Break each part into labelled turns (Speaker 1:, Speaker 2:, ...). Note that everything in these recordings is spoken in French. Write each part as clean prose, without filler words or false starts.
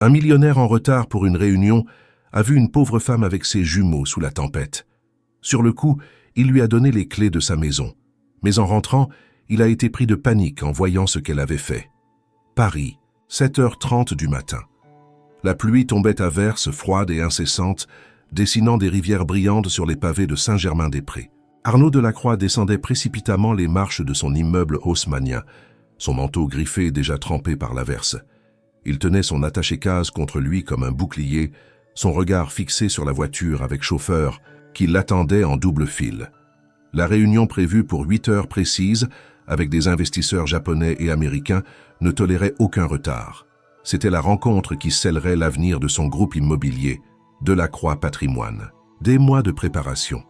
Speaker 1: Un millionnaire en retard pour une réunion a vu une pauvre femme avec ses jumeaux sous la tempête. Sur le coup, il lui a donné les clés de sa maison. Mais en rentrant, il a été pris de panique en voyant ce qu'elle avait fait. Paris, 7h30 du matin. La pluie tombait à verse, froide et incessante, dessinant des rivières brillantes sur les pavés de Saint-Germain-des-Prés. Arnaud Delacroix descendait précipitamment les marches de son immeuble haussmannien, son manteau griffé déjà trempé par l'averse. Il tenait son attaché-case contre lui comme un bouclier, son regard fixé sur la voiture avec chauffeur qui l'attendait en double file. La réunion prévue pour 8 heures précises, avec des investisseurs japonais et américains, ne tolérait aucun retard. C'était la rencontre qui scellerait l'avenir de son groupe immobilier, Delacroix Patrimoine. Des mois de préparation,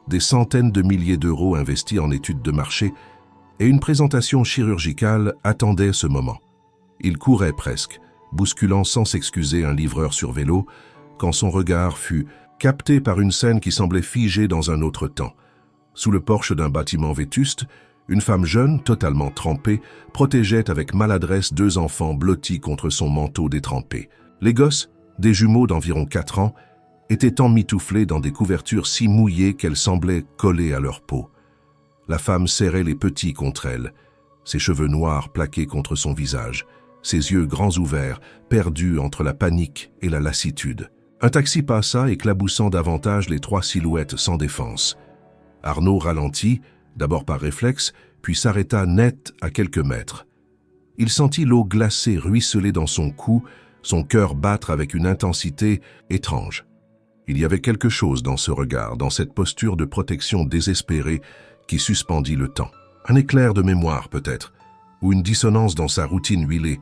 Speaker 1: des centaines de milliers d'euros investis en études de marché et une présentation chirurgicale attendaient ce moment. Il courait presque, bousculant sans s'excuser un livreur sur vélo, quand son regard fut capté par une scène qui semblait figée dans un autre temps. Sous le porche d'un bâtiment vétuste, une femme jeune, totalement trempée, protégeait avec maladresse 2 enfants blottis contre son manteau détrempé. Les gosses, des jumeaux d'environ 4 ans, étaient emmitouflés dans des couvertures si mouillées qu'elles semblaient collées à leur peau. La femme serrait les petits contre elle, ses cheveux noirs plaqués contre son visage, ses yeux grands ouverts, perdus entre la panique et la lassitude. Un taxi passa, éclaboussant davantage les 3 silhouettes sans défense. Arnaud ralentit, d'abord par réflexe, puis s'arrêta net à quelques mètres. Il sentit l'eau glacée ruisseler dans son cou, son cœur battre avec une intensité étrange. Il y avait quelque chose dans ce regard, dans cette posture de protection désespérée qui suspendit le temps. Un éclair de mémoire peut-être, ou une dissonance dans sa routine huilée.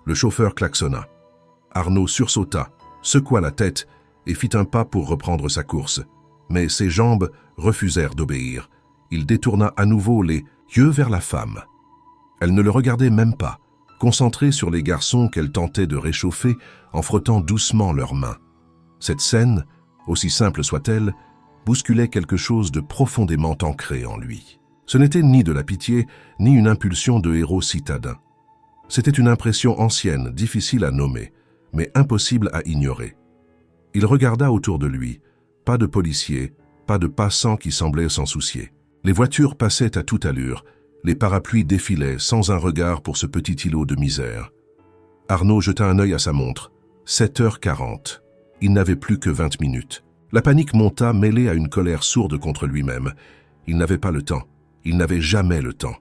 Speaker 1: Le chauffeur klaxonna. Arnaud sursauta, secoua la tête et fit un pas pour reprendre sa course. Mais ses jambes refusèrent d'obéir. Il détourna à nouveau les yeux vers la femme. Elle ne le regardait même pas, concentrée sur les garçons qu'elle tentait de réchauffer en frottant doucement leurs mains. Cette scène, aussi simple soit-elle, bousculait quelque chose de profondément ancré en lui. Ce n'était ni de la pitié, ni une impulsion de héros citadin. C'était une impression ancienne, difficile à nommer, mais impossible à ignorer. Il regarda autour de lui. Pas de policiers, pas de passants qui semblaient s'en soucier. Les voitures passaient à toute allure, les parapluies défilaient sans un regard pour ce petit îlot de misère. Arnaud jeta un œil à sa montre. 7h40. Il n'avait plus que 20 minutes. La panique monta, mêlée à une colère sourde contre lui-même. Il n'avait pas le temps. Il n'avait jamais le temps.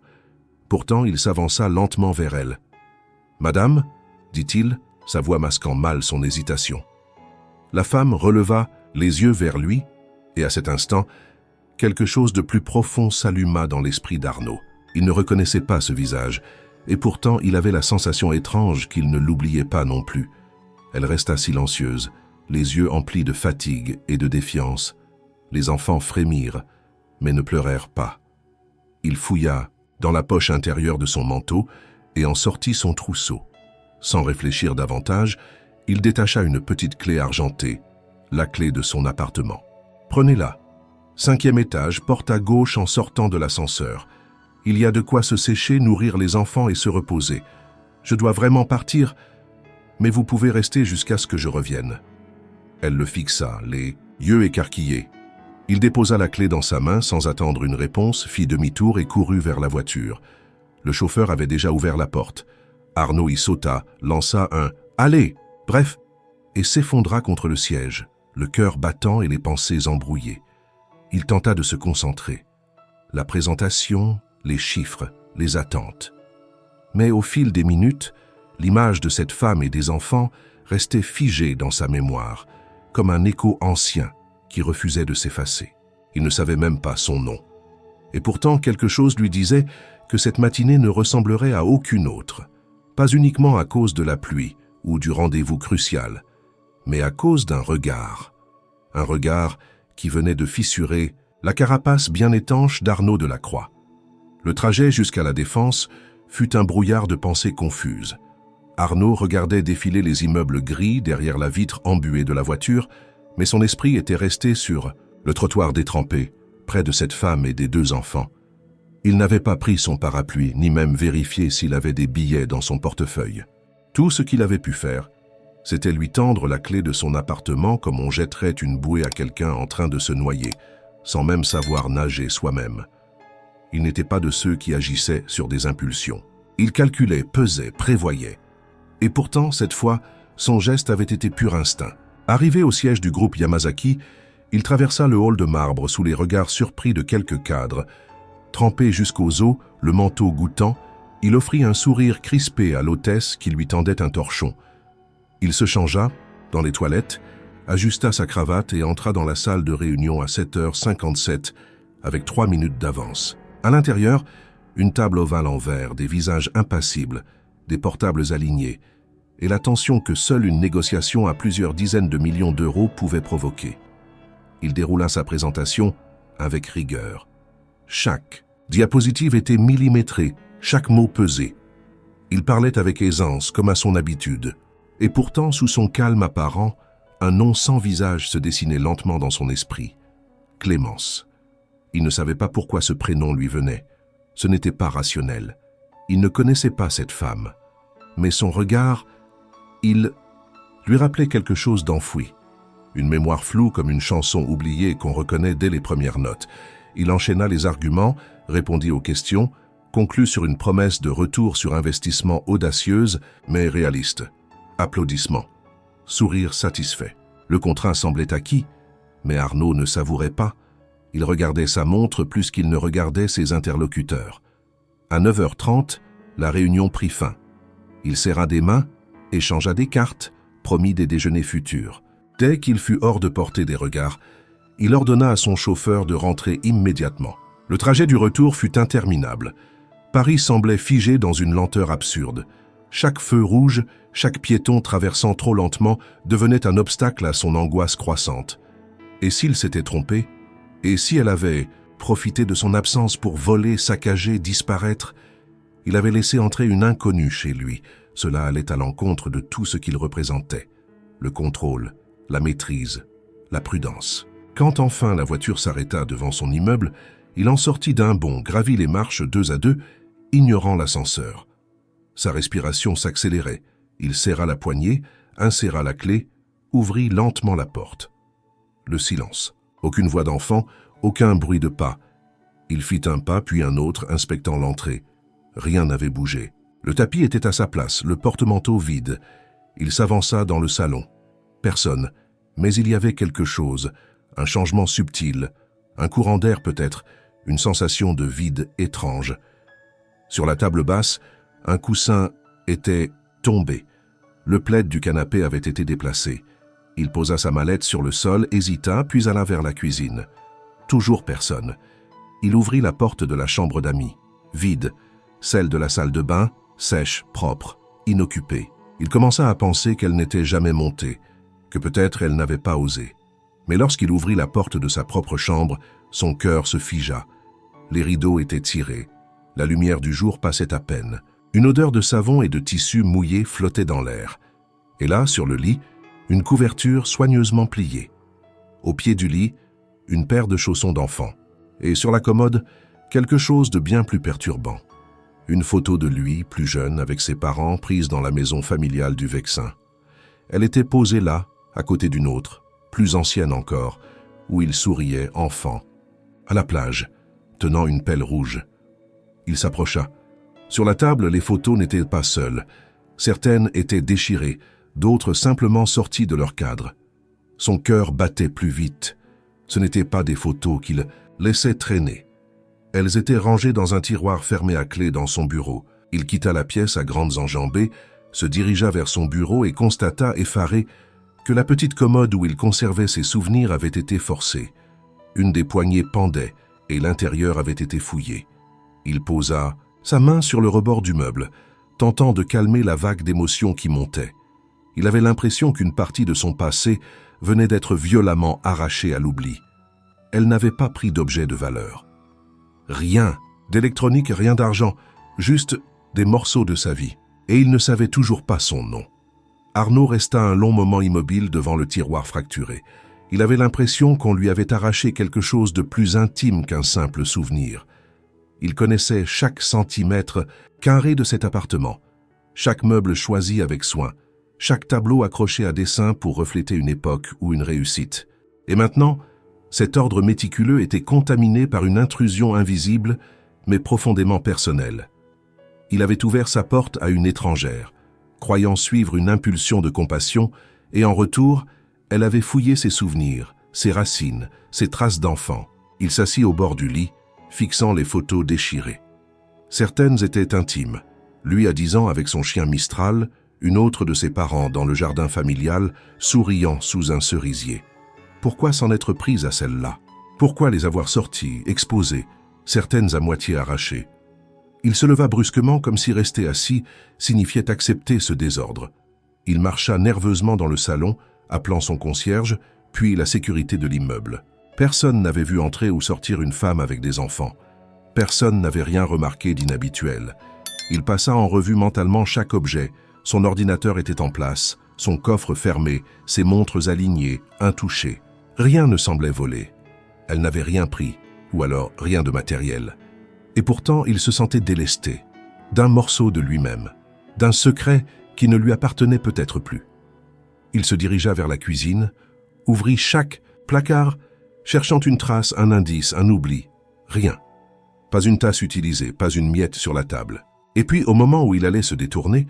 Speaker 1: Pourtant, il s'avança lentement vers elle. « Madame ?» dit-il, sa voix masquant mal son hésitation. La femme releva les yeux vers lui, et à cet instant, quelque chose de plus profond s'alluma dans l'esprit d'Arnaud. Il ne reconnaissait pas ce visage, et pourtant il avait la sensation étrange qu'il ne l'oubliait pas non plus. Elle resta silencieuse, les yeux emplis de fatigue et de défiance. Les enfants frémirent, mais ne pleurèrent pas. Il fouilla dans la poche intérieure de son manteau et en sortit son trousseau. Sans réfléchir davantage, il détacha une petite clé argentée, la clé de son appartement. « Prenez-la. 5e étage, porte à gauche en sortant de l'ascenseur. Il y a de quoi se sécher, nourrir les enfants et se reposer. Je dois vraiment partir, mais vous pouvez rester jusqu'à ce que je revienne. » Elle le fixa, les yeux écarquillés. Il déposa la clé dans sa main sans attendre une réponse, fit demi-tour et courut vers la voiture. Le chauffeur avait déjà ouvert la porte. Arnaud y sauta, lança un « Allez !» bref, et s'effondra contre le siège, le cœur battant et les pensées embrouillées. Il tenta de se concentrer. La présentation, les chiffres, les attentes. Mais au fil des minutes, l'image de cette femme et des enfants restait figée dans sa mémoire, comme un écho ancien qui refusait de s'effacer. Il ne savait même pas son nom. Et pourtant, quelque chose lui disait que cette matinée ne ressemblerait à aucune autre, pas uniquement à cause de la pluie ou du rendez-vous crucial, mais à cause d'un regard. Un regard qui venait de fissurer la carapace bien étanche d'Arnaud Delacroix. Le trajet jusqu'à la Défense fut un brouillard de pensées confuses. Arnaud regardait défiler les immeubles gris derrière la vitre embuée de la voiture, mais son esprit était resté sur le trottoir détrempé, près de cette femme et des 2 enfants. Il n'avait pas pris son parapluie, ni même vérifié s'il avait des billets dans son portefeuille. Tout ce qu'il avait pu faire, C'était lui tendre la clé de son appartement comme on jetterait une bouée à quelqu'un en train de se noyer, sans même savoir nager soi-même. Il n'était pas de ceux qui agissaient sur des impulsions. Il calculait, pesait, prévoyait. Et pourtant, cette fois, son geste avait été pur instinct. Arrivé au siège du groupe Yamazaki, il traversa le hall de marbre sous les regards surpris de quelques cadres. Trempé jusqu'aux os, le manteau goûtant, il offrit un sourire crispé à l'hôtesse qui lui tendait un torchon. Il se changea, dans les toilettes, ajusta sa cravate et entra dans la salle de réunion à 7h57, avec 3 minutes d'avance. À l'intérieur, une table ovale en verre, des visages impassibles, des portables alignés, et la tension que seule une négociation à plusieurs dizaines de millions d'euros pouvait provoquer. Il déroula sa présentation avec rigueur. Chaque diapositive était millimétrée, chaque mot pesé. Il parlait avec aisance, comme à son habitude. Et pourtant, sous son calme apparent, un nom sans visage se dessinait lentement dans son esprit. Clémence. Il ne savait pas pourquoi ce prénom lui venait. Ce n'était pas rationnel. Il ne connaissait pas cette femme. Mais son regard, il lui rappelait quelque chose d'enfoui. Une mémoire floue comme une chanson oubliée qu'on reconnaît dès les premières notes. Il enchaîna les arguments, répondit aux questions, conclut sur une promesse de retour sur investissement audacieuse mais réaliste. Applaudissements. Sourire satisfait. Le contrat semblait acquis, mais Arnaud ne savourait pas. Il regardait sa montre plus qu'il ne regardait ses interlocuteurs. À 9h30, la réunion prit fin. Il serra des mains, échangea des cartes, promit des déjeuners futurs. Dès qu'il fut hors de portée des regards, il ordonna à son chauffeur de rentrer immédiatement. Le trajet du retour fut interminable. Paris semblait figé dans une lenteur absurde. Chaque feu rouge, chaque piéton traversant trop lentement devenait un obstacle à son angoisse croissante. Et s'il s'était trompé? Et si elle avait profité de son absence pour voler, saccager, disparaître? Il avait laissé entrer une inconnue chez lui. Cela allait à l'encontre de tout ce qu'il représentait. Le contrôle, la maîtrise, la prudence. Quand enfin la voiture s'arrêta devant son immeuble, il en sortit d'un bond, gravit les marches 2 à 2, ignorant l'ascenseur. Sa respiration s'accélérait. Il serra la poignée, inséra la clé, ouvrit lentement la porte. Le silence. Aucune voix d'enfant, aucun bruit de pas. Il fit un pas puis un autre, inspectant l'entrée. Rien n'avait bougé. Le tapis était à sa place, le porte-manteau vide. Il s'avança dans le salon. Personne, mais il y avait quelque chose, un changement subtil, un courant d'air peut-être, une sensation de vide étrange. Sur la table basse, un coussin était tombé. Le plaid du canapé avait été déplacé. Il posa sa mallette sur le sol, hésita, puis alla vers la cuisine. Toujours personne. Il ouvrit la porte de la chambre d'amis. Vide. Celle de la salle de bain, sèche, propre, inoccupée. Il commença à penser qu'elle n'était jamais montée, que peut-être elle n'avait pas osé. Mais lorsqu'il ouvrit la porte de sa propre chambre, son cœur se figea. Les rideaux étaient tirés. La lumière du jour passait à peine. Une odeur de savon et de tissu mouillé flottait dans l'air. Et là, sur le lit, une couverture soigneusement pliée. Au pied du lit, une paire de chaussons d'enfant. Et sur la commode, quelque chose de bien plus perturbant. Une photo de lui, plus jeune, avec ses parents, prise dans la maison familiale du Vexin. Elle était posée là, à côté d'une autre, plus ancienne encore, où il souriait, enfant, à la plage, tenant une pelle rouge. Il s'approcha. Sur la table, les photos n'étaient pas seules. Certaines étaient déchirées, d'autres simplement sorties de leur cadre. Son cœur battait plus vite. Ce n'étaient pas des photos qu'il laissait traîner. Elles étaient rangées dans un tiroir fermé à clé dans son bureau. Il quitta la pièce à grandes enjambées, se dirigea vers son bureau et constata, effaré, que la petite commode où il conservait ses souvenirs avait été forcée. Une des poignées pendait et l'intérieur avait été fouillé. Il posa sa main sur le rebord du meuble, tentant de calmer la vague d'émotions qui montait. Il avait l'impression qu'une partie de son passé venait d'être violemment arrachée à l'oubli. Elle n'avait pas pris d'objet de valeur. Rien, d'électronique, rien d'argent, juste des morceaux de sa vie. Et il ne savait toujours pas son nom. Arnaud resta un long moment immobile devant le tiroir fracturé. Il avait l'impression qu'on lui avait arraché quelque chose de plus intime qu'un simple souvenir. Il connaissait chaque centimètre carré de cet appartement, chaque meuble choisi avec soin, chaque tableau accroché à dessin pour refléter une époque ou une réussite. Et maintenant, cet ordre méticuleux était contaminé par une intrusion invisible, mais profondément personnelle. Il avait ouvert sa porte à une étrangère, croyant suivre une impulsion de compassion, et en retour, elle avait fouillé ses souvenirs, ses racines, ses traces d'enfant. Il s'assit au bord du lit, fixant les photos déchirées. Certaines étaient intimes. Lui à 10 ans avec son chien Mistral, une autre de ses parents dans le jardin familial, souriant sous un cerisier. Pourquoi s'en être prise à celle-là? Pourquoi les avoir sorties, exposées, certaines à moitié arrachées? Il se leva brusquement comme si rester assis signifiait accepter ce désordre. Il marcha nerveusement dans le salon, appelant son concierge, puis la sécurité de l'immeuble. Personne n'avait vu entrer ou sortir une femme avec des enfants. Personne n'avait rien remarqué d'inhabituel. Il passa en revue mentalement chaque objet. Son ordinateur était en place, son coffre fermé, ses montres alignées, intouchées. Rien ne semblait voler. Elle n'avait rien pris, ou alors rien de matériel. Et pourtant, il se sentait délesté, d'un morceau de lui-même, d'un secret qui ne lui appartenait peut-être plus. Il se dirigea vers la cuisine, ouvrit chaque placard, cherchant une trace, un indice, un oubli. Rien. Pas une tasse utilisée, pas une miette sur la table. Et puis, au moment où il allait se détourner,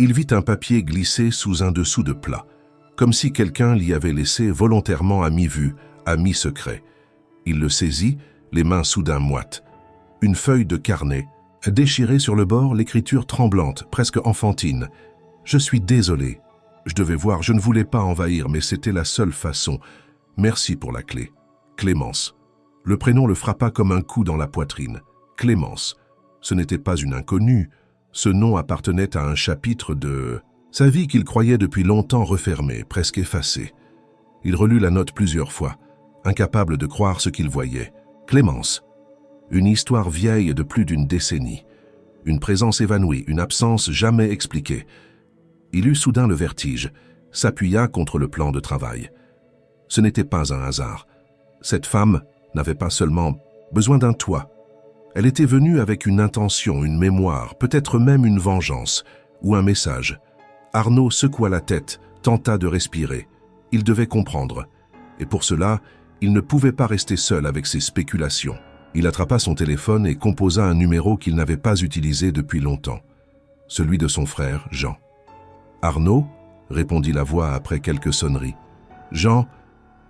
Speaker 1: il vit un papier glissé sous un dessous de plat, comme si quelqu'un l'y avait laissé volontairement à mi-vue, à mi-secret. Il le saisit, les mains soudain moites. Une feuille de carnet, déchirée sur le bord, l'écriture tremblante, presque enfantine. « Je suis désolé. Je devais voir, je ne voulais pas envahir, mais c'était la seule façon. Merci pour la clé. Clémence. » Le prénom le frappa comme un coup dans la poitrine. Clémence. Ce n'était pas une inconnue. Ce nom appartenait à un chapitre de sa vie qu'il croyait depuis longtemps refermé, presque effacé. Il relut la note plusieurs fois, incapable de croire ce qu'il voyait. Clémence. Une histoire vieille de plus d'une décennie. Une présence évanouie, une absence jamais expliquée. Il eut soudain le vertige, s'appuya contre le plan de travail. Ce n'était pas un hasard. Cette femme n'avait pas seulement besoin d'un toit. Elle était venue avec une intention, une mémoire, peut-être même une vengeance, ou un message. Arnaud secoua la tête, tenta de respirer. Il devait comprendre. Et pour cela, il ne pouvait pas rester seul avec ses spéculations. Il attrapa son téléphone et composa un numéro qu'il n'avait pas utilisé depuis longtemps. Celui de son frère, Jean. « Arnaud ?» répondit la voix après quelques sonneries. « Jean,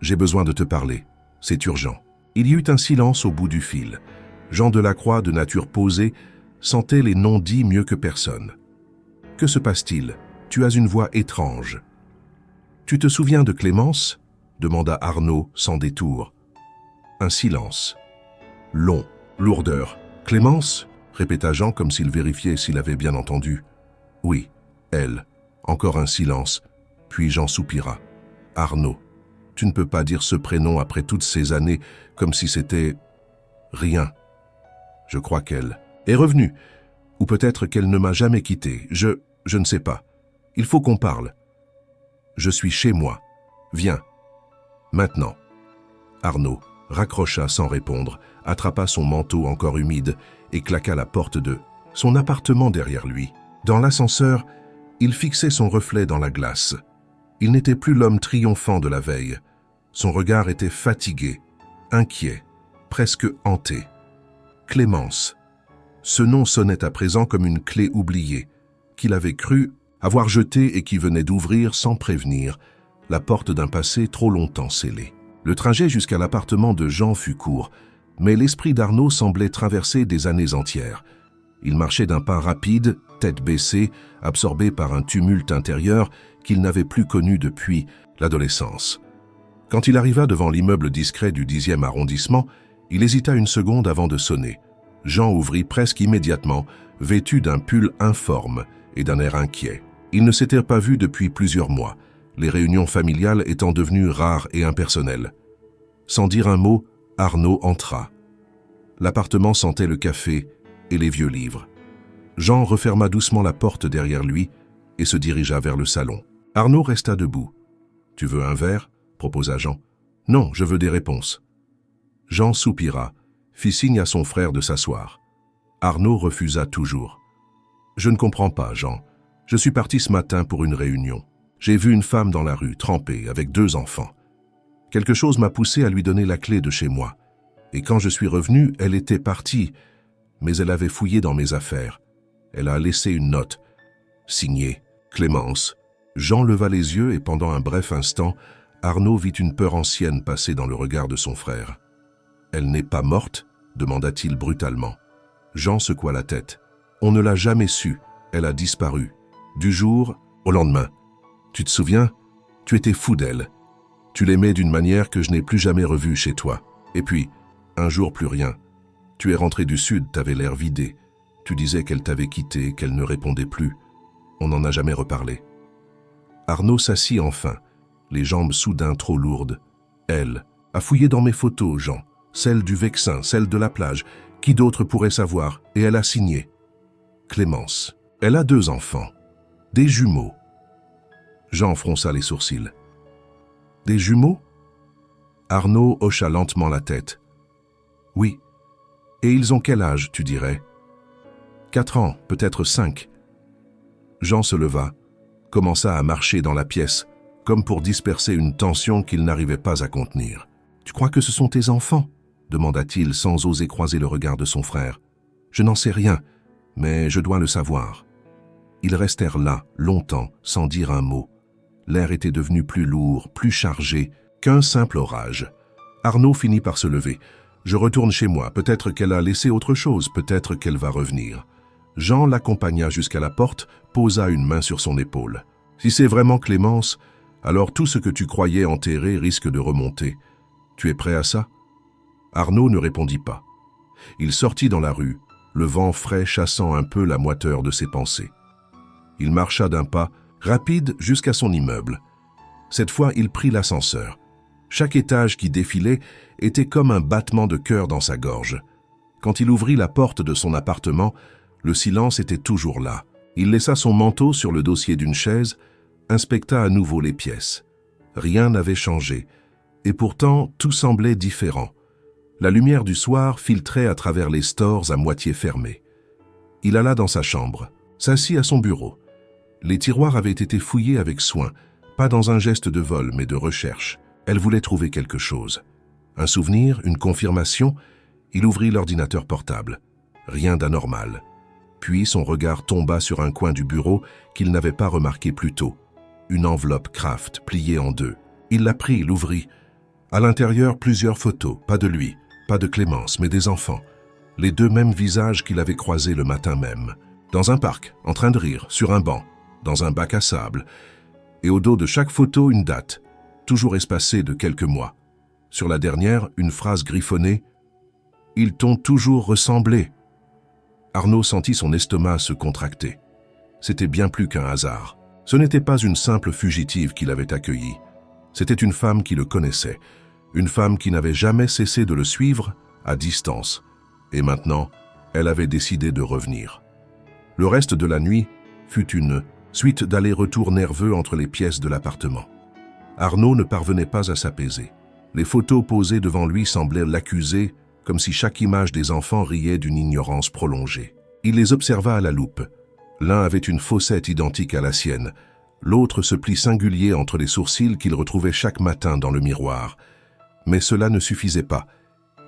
Speaker 1: j'ai besoin de te parler. C'est urgent. » Il y eut un silence au bout du fil. Jean Delacroix, de nature posée, sentait les non-dits mieux que personne. « Que se passe-t-il? Tu as une voix étrange. »« Tu te souviens de Clémence ?» demanda Arnaud sans détour. Un silence. Long, lourdeur. « Clémence ?» répéta Jean comme s'il vérifiait s'il avait bien entendu. « Oui, elle. » Encore un silence, puis Jean soupira. « Arnaud, tu ne peux pas dire ce prénom après toutes ces années comme si c'était... rien. Je crois qu'elle est revenue, ou peut-être qu'elle ne m'a jamais quitté. Je ne sais pas. Il faut qu'on parle. Je suis chez moi. Viens. Maintenant. » Arnaud raccrocha sans répondre, attrapa son manteau encore humide et claqua la porte de son appartement derrière lui. Dans l'ascenseur, il fixait son reflet dans la glace. Il n'était plus l'homme triomphant de la veille. Son regard était fatigué, inquiet, presque hanté. Clémence. Ce nom sonnait à présent comme une clé oubliée, qu'il avait cru avoir jetée et qui venait d'ouvrir sans prévenir la porte d'un passé trop longtemps scellé. Le trajet jusqu'à l'appartement de Jean fut court, mais l'esprit d'Arnaud semblait traverser des années entières. Il marchait d'un pas rapide, tête baissée, absorbé par un tumulte intérieur qu'il n'avait plus connu depuis l'adolescence. Quand il arriva devant l'immeuble discret du 10e arrondissement, il hésita une seconde avant de sonner. Jean ouvrit presque immédiatement, vêtu d'un pull informe et d'un air inquiet. Ils ne s'étaient pas vus depuis plusieurs mois, les réunions familiales étant devenues rares et impersonnelles. Sans dire un mot, Arnaud entra. L'appartement sentait le café et les vieux livres. Jean referma doucement la porte derrière lui et se dirigea vers le salon. Arnaud resta debout. « Tu veux un verre ?» proposa Jean. « Non, je veux des réponses. » Jean soupira, fit signe à son frère de s'asseoir. Arnaud refusa toujours. « Je ne comprends pas, Jean. Je suis parti ce matin pour une réunion. J'ai vu une femme dans la rue, trempée, avec 2 enfants. Quelque chose m'a poussé à lui donner la clé de chez moi. Et quand je suis revenu, elle était partie, mais elle avait fouillé dans mes affaires. Elle a laissé une note, signée Clémence. Jean leva les yeux et pendant un bref instant, Arnaud vit une peur ancienne passer dans le regard de son frère. « Elle n'est pas morte ?» demanda-t-il brutalement. Jean secoua la tête. « On ne l'a jamais su, elle a disparu. Du jour au lendemain. Tu te souviens? Tu étais fou d'elle. Tu l'aimais d'une manière que je n'ai plus jamais revue chez toi. Et puis, un jour plus rien. Tu es rentré du sud, t'avais l'air vidé. Tu disais qu'elle t'avait quitté, qu'elle ne répondait plus. On n'en a jamais reparlé. » Arnaud s'assit enfin, les jambes soudain trop lourdes. « Elle a fouillé dans mes photos, Jean. Celle du Vexin, celle de la plage. Qui d'autre pourrait savoir? Et elle a signé. Clémence. Elle a 2 enfants. Des jumeaux. » Jean fronça les sourcils. « Des jumeaux ?» Arnaud hocha lentement la tête. « Oui. Et ils ont quel âge, tu dirais? 4 ans, peut-être 5. » Jean se leva, commença à marcher dans la pièce, comme pour disperser une tension qu'il n'arrivait pas à contenir. « Tu crois que ce sont tes enfants ?» demanda-t-il sans oser croiser le regard de son frère. « Je n'en sais rien, mais je dois le savoir. » Ils restèrent là, longtemps, sans dire un mot. L'air était devenu plus lourd, plus chargé qu'un simple orage. Arnaud finit par se lever. « Je retourne chez moi, peut-être qu'elle a laissé autre chose, peut-être qu'elle va revenir. » Jean l'accompagna jusqu'à la porte, posa une main sur son épaule. « Si c'est vraiment Clémence, alors tout ce que tu croyais enterré risque de remonter. Tu es prêt à ça ?» Arnaud ne répondit pas. Il sortit dans la rue, le vent frais chassant un peu la moiteur de ses pensées. Il marcha d'un pas rapide jusqu'à son immeuble. Cette fois, il prit l'ascenseur. Chaque étage qui défilait était comme un battement de cœur dans sa gorge. Quand il ouvrit la porte de son appartement, le silence était toujours là. Il laissa son manteau sur le dossier d'une chaise, inspecta à nouveau les pièces. Rien n'avait changé, et pourtant tout semblait différent. La lumière du soir filtrait à travers les stores à moitié fermés. Il alla dans sa chambre, s'assit à son bureau. Les tiroirs avaient été fouillés avec soin, pas dans un geste de vol, mais de recherche. Elle voulait trouver quelque chose. Un souvenir, une confirmation. Il ouvrit l'ordinateur portable. Rien d'anormal. Puis son regard tomba sur un coin du bureau qu'il n'avait pas remarqué plus tôt. Une enveloppe Kraft pliée en 2. Il la prit, l'ouvrit. À l'intérieur, plusieurs photos, pas de lui, pas de Clémence, mais des enfants. Les 2 mêmes visages qu'il avait croisés le matin même. Dans un parc, en train de rire, sur un banc, dans un bac à sable. Et au dos de chaque photo, une date, toujours espacée de quelques mois. Sur la dernière, une phrase griffonnée. « Ils t'ont toujours ressemblé. » Arnaud sentit son estomac se contracter. C'était bien plus qu'un hasard. Ce n'était pas une simple fugitive qu'il avait accueillie. C'était une femme qui le connaissait, une femme qui n'avait jamais cessé de le suivre à distance. Et maintenant, elle avait décidé de revenir. Le reste de la nuit fut une suite d'allers-retours nerveux entre les pièces de l'appartement. Arnaud ne parvenait pas à s'apaiser. Les photos posées devant lui semblaient l'accuser, comme si chaque image des enfants riait d'une ignorance prolongée. Il les observa à la loupe. L'un avait une fossette identique à la sienne, l'autre ce pli singulier entre les sourcils qu'il retrouvait chaque matin dans le miroir. Mais cela ne suffisait pas.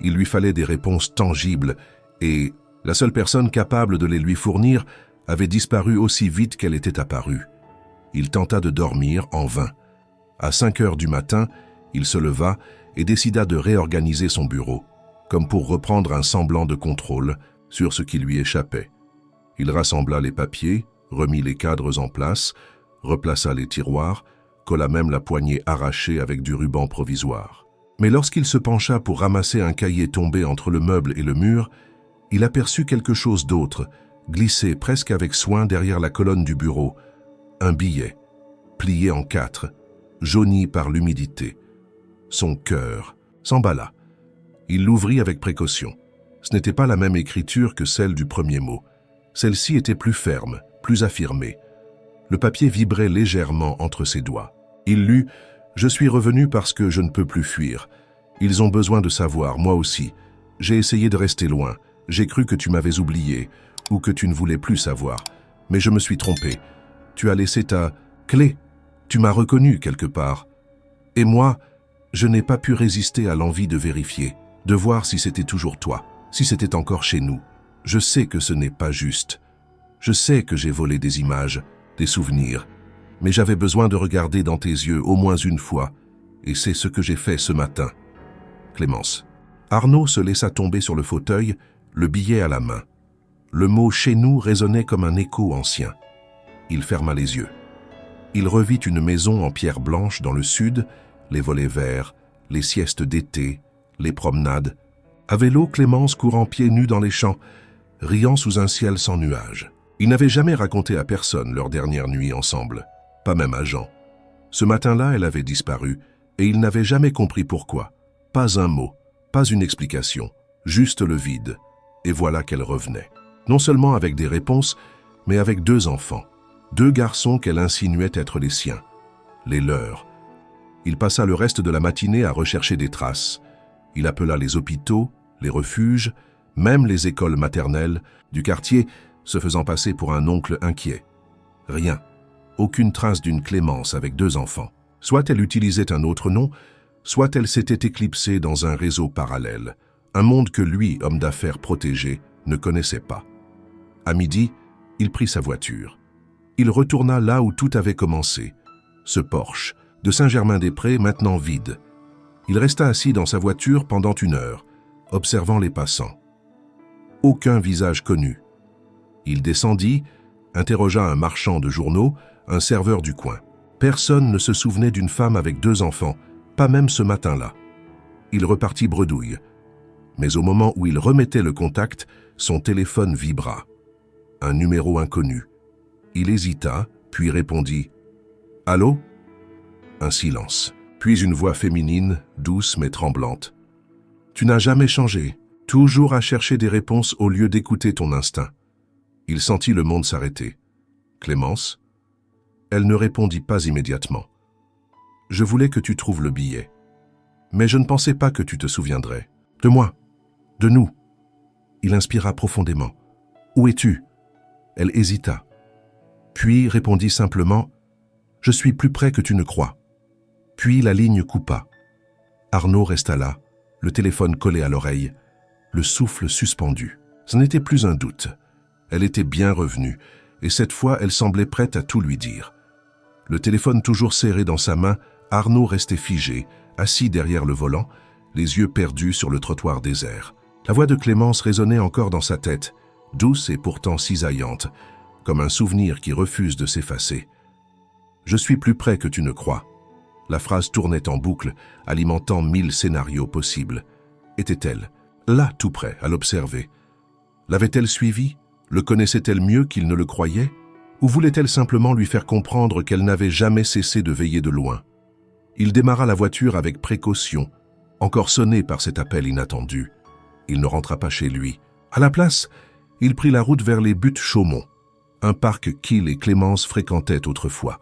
Speaker 1: Il lui fallait des réponses tangibles, et la seule personne capable de les lui fournir avait disparu aussi vite qu'elle était apparue. Il tenta de dormir en vain. À 5 heures du matin, il se leva et décida de réorganiser son bureau, comme pour reprendre un semblant de contrôle sur ce qui lui échappait. Il rassembla les papiers, remit les cadres en place, replaça les tiroirs, colla même la poignée arrachée avec du ruban provisoire. Mais lorsqu'il se pencha pour ramasser un cahier tombé entre le meuble et le mur, il aperçut quelque chose d'autre, glissé presque avec soin derrière la colonne du bureau. Un billet, plié en 4, jauni par l'humidité. Son cœur s'emballa. Il l'ouvrit avec précaution. Ce n'était pas la même écriture que celle du premier mot. Celle-ci était plus ferme, plus affirmée. Le papier vibrait légèrement entre ses doigts. Il lut « Je suis revenu parce que je ne peux plus fuir. Ils ont besoin de savoir, moi aussi. J'ai essayé de rester loin. J'ai cru que tu m'avais oublié ou que tu ne voulais plus savoir. Mais je me suis trompé. Tu as laissé ta clé. Tu m'as reconnu quelque part. Et moi, je n'ai pas pu résister à l'envie de vérifier, de voir si c'était toujours toi, si c'était encore chez nous. Je sais que ce n'est pas juste. Je sais que j'ai volé des images, des souvenirs, mais j'avais besoin de regarder dans tes yeux au moins une fois, et c'est ce que j'ai fait ce matin. Clémence. Arnaud se laissa tomber sur le fauteuil, le billet à la main. Le mot « chez nous » résonnait comme un écho ancien. Il ferma les yeux. Il revit une maison en pierre blanche dans le sud, les volets verts, les siestes d'été, les promenades. À vélo, Clémence courant pieds nus dans les champs, riant sous un ciel sans nuages. Ils n'avaient jamais raconté à personne leur dernière nuit ensemble, pas même à Jean. Ce matin-là, elle avait disparu, et il n'avait jamais compris pourquoi. Pas un mot, pas une explication, juste le vide. Et voilà qu'elle revenait. Non seulement avec des réponses, mais avec 2 enfants. 2 garçons qu'elle insinuait être les siens, les leurs. Il passa le reste de la matinée à rechercher des traces. Il appela les hôpitaux, les refuges, même les écoles maternelles du quartier, se faisant passer pour un oncle inquiet. Rien. Aucune trace d'une Clémence avec 2 enfants. Soit elle utilisait un autre nom, soit elle s'était éclipsée dans un réseau parallèle, un monde que lui, homme d'affaires protégé, ne connaissait pas. À midi, il prit sa voiture. Il retourna là où tout avait commencé, ce Porsche, de Saint-Germain-des-Prés maintenant vide. Il resta assis dans sa voiture pendant 1 heure, observant les passants. Aucun visage connu. Il descendit, interrogea un marchand de journaux, un serveur du coin. Personne ne se souvenait d'une femme avec 2 enfants, pas même ce matin-là. Il repartit bredouille. Mais au moment où il remettait le contact, son téléphone vibra. Un numéro inconnu. Il hésita, puis répondit « Allô ?» Un silence, puis une voix féminine, douce mais tremblante. « Tu n'as jamais changé, toujours à chercher des réponses au lieu d'écouter ton instinct. » Il sentit le monde s'arrêter. « Clémence ?» Elle ne répondit pas immédiatement. « Je voulais que tu trouves le billet. Mais je ne pensais pas que tu te souviendrais. De moi, de nous. » Il inspira profondément. « Où es-tu » Elle hésita. Puis répondit simplement « Je suis plus près que tu ne crois. » Puis la ligne coupa. Arnaud resta là, le téléphone collé à l'oreille, le souffle suspendu. Ce n'était plus un doute. Elle était bien revenue, et cette fois elle semblait prête à tout lui dire. Le téléphone toujours serré dans sa main, Arnaud restait figé, assis derrière le volant, les yeux perdus sur le trottoir désert. La voix de Clémence résonnait encore dans sa tête, douce et pourtant cisaillante, comme un souvenir qui refuse de s'effacer. « Je suis plus près que tu ne crois. » La phrase tournait en boucle, alimentant 1000 scénarios possibles. Était-elle, là tout près, à l'observer? L'avait-elle suivi? Le connaissait-elle mieux qu'il ne le croyait? Ou voulait-elle simplement lui faire comprendre qu'elle n'avait jamais cessé de veiller de loin? Il démarra la voiture avec précaution, encore sonné par cet appel inattendu. Il ne rentra pas chez lui. À la place, il prit la route vers les Buttes Chaumont, un parc qu'il et Clémence fréquentaient autrefois.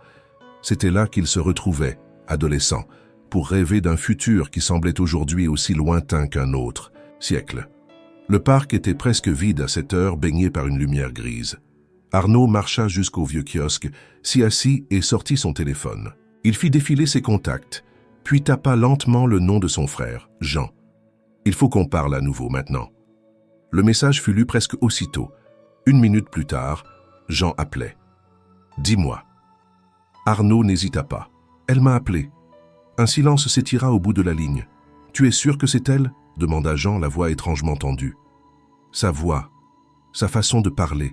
Speaker 1: C'était là qu'ils se retrouvaient, adolescents, pour rêver d'un futur qui semblait aujourd'hui aussi lointain qu'un autre siècle. Le parc était presque vide à cette heure, baigné par une lumière grise. Arnaud marcha jusqu'au vieux kiosque, s'y assit et sortit son téléphone. Il fit défiler ses contacts, puis tapa lentement le nom de son frère, Jean. « Il faut qu'on parle à nouveau maintenant. » Le message fut lu presque aussitôt. 1 minute plus tard, Jean appelait. « Dis-moi. » Arnaud n'hésita pas. « Elle m'a appelé. » Un silence s'étira au bout de la ligne. « Tu es sûr que c'est elle ?» demanda Jean, la voix étrangement tendue. Sa voix, sa façon de parler.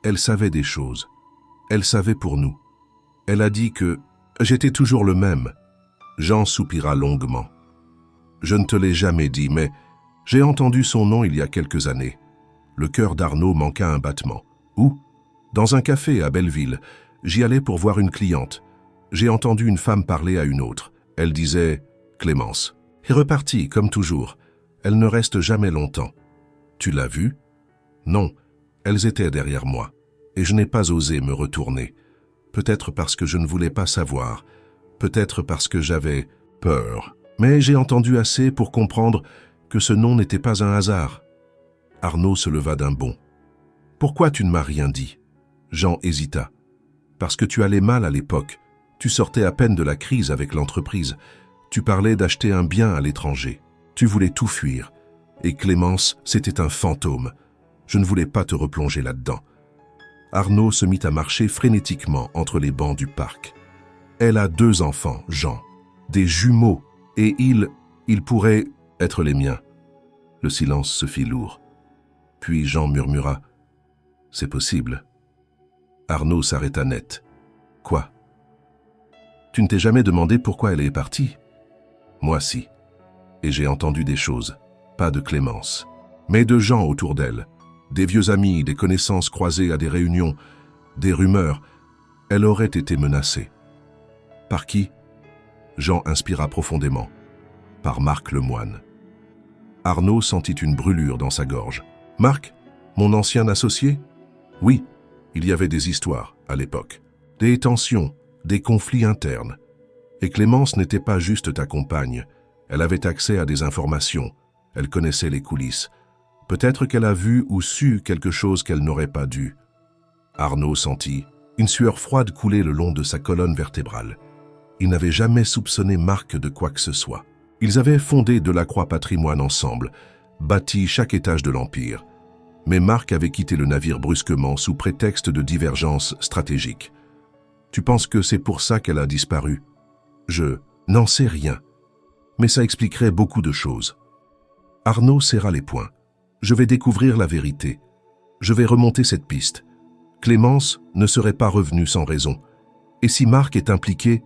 Speaker 1: Elle savait des choses. Elle savait pour nous. Elle a dit que j'étais toujours le même. Jean soupira longuement. « Je ne te l'ai jamais dit, mais j'ai entendu son nom il y a quelques années. » Le cœur d'Arnaud manqua un battement. « Où ?»« Dans un café à Belleville. J'y allais pour voir une cliente. J'ai entendu une femme parler à une autre. Elle disait « Clémence » et repartit, comme toujours. Elle ne reste jamais longtemps. Tu l'as vue ? Non, elles étaient derrière moi, et je n'ai pas osé me retourner. Peut-être parce que je ne voulais pas savoir, peut-être parce que j'avais peur. Mais j'ai entendu assez pour comprendre que ce nom n'était pas un hasard. Arnaud se leva d'un bond. « Pourquoi tu ne m'as rien dit ?» Jean hésita. « Parce que tu allais mal à l'époque. Tu sortais à peine de la crise avec l'entreprise. Tu parlais d'acheter un bien à l'étranger. Tu voulais tout fuir. Et Clémence, c'était un fantôme. Je ne voulais pas te replonger là-dedans. Arnaud se mit à marcher frénétiquement entre les bancs du parc. Elle a 2 enfants, Jean, des jumeaux, et ils pourraient être les miens. Le silence se fit lourd. Puis Jean murmura « C'est possible ». Arnaud s'arrêta net. « Quoi ? Tu ne t'es jamais demandé pourquoi elle est partie ? Moi si. Et j'ai entendu des choses, pas de Clémence, mais de gens autour d'elle. Des vieux amis, des connaissances croisées à des réunions, des rumeurs. Elle aurait été menacée. Par qui ? Jean inspira profondément. Par Marc Lemoine. Arnaud sentit une brûlure dans sa gorge. Marc, mon ancien associé ? Oui, il y avait des histoires à l'époque. Des tensions, des conflits internes. Et Clémence n'était pas juste ta compagne. Elle avait accès à des informations. Elle connaissait les coulisses. Peut-être qu'elle a vu ou su quelque chose qu'elle n'aurait pas dû. Arnaud sentit une sueur froide couler le long de sa colonne vertébrale. Il n'avait jamais soupçonné Marc de quoi que ce soit. Ils avaient fondé Delacroix Patrimoine ensemble, bâti chaque étage de l'Empire. Mais Marc avait quitté le navire brusquement sous prétexte de divergences stratégiques. Tu penses que c'est pour ça qu'elle a disparu ? Je n'en sais rien. Mais ça expliquerait beaucoup de choses. Arnaud serra les poings. Je vais découvrir la vérité. Je vais remonter cette piste. Clémence ne serait pas revenue sans raison. Et si Marc est impliqué,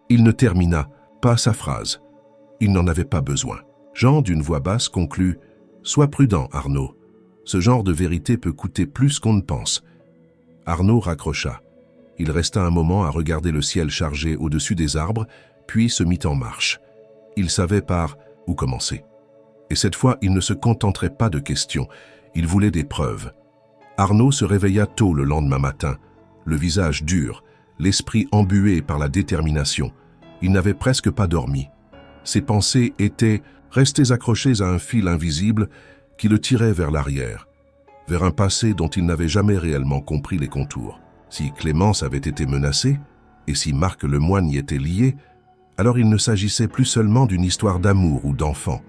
Speaker 1: il ne termina pas sa phrase. Il n'en avait pas besoin. Jean, d'une voix basse, conclut « Sois prudent, Arnaud. Ce genre de vérité peut coûter plus qu'on ne pense. » Arnaud raccrocha. Il resta un moment à regarder le ciel chargé au-dessus des arbres, puis se mit en marche. Il savait par où commencer. Et cette fois, il ne se contenterait pas de questions, il voulait des preuves. Arnaud se réveilla tôt le lendemain matin, le visage dur, l'esprit embué par la détermination. Il n'avait presque pas dormi. Ses pensées étaient restées accrochées à un fil invisible qui le tirait vers l'arrière, vers un passé dont il n'avait jamais réellement compris les contours. Si Clémence avait été menacée, et si Marc Lemoine y était lié, alors il ne s'agissait plus seulement d'une histoire d'amour ou d'enfant.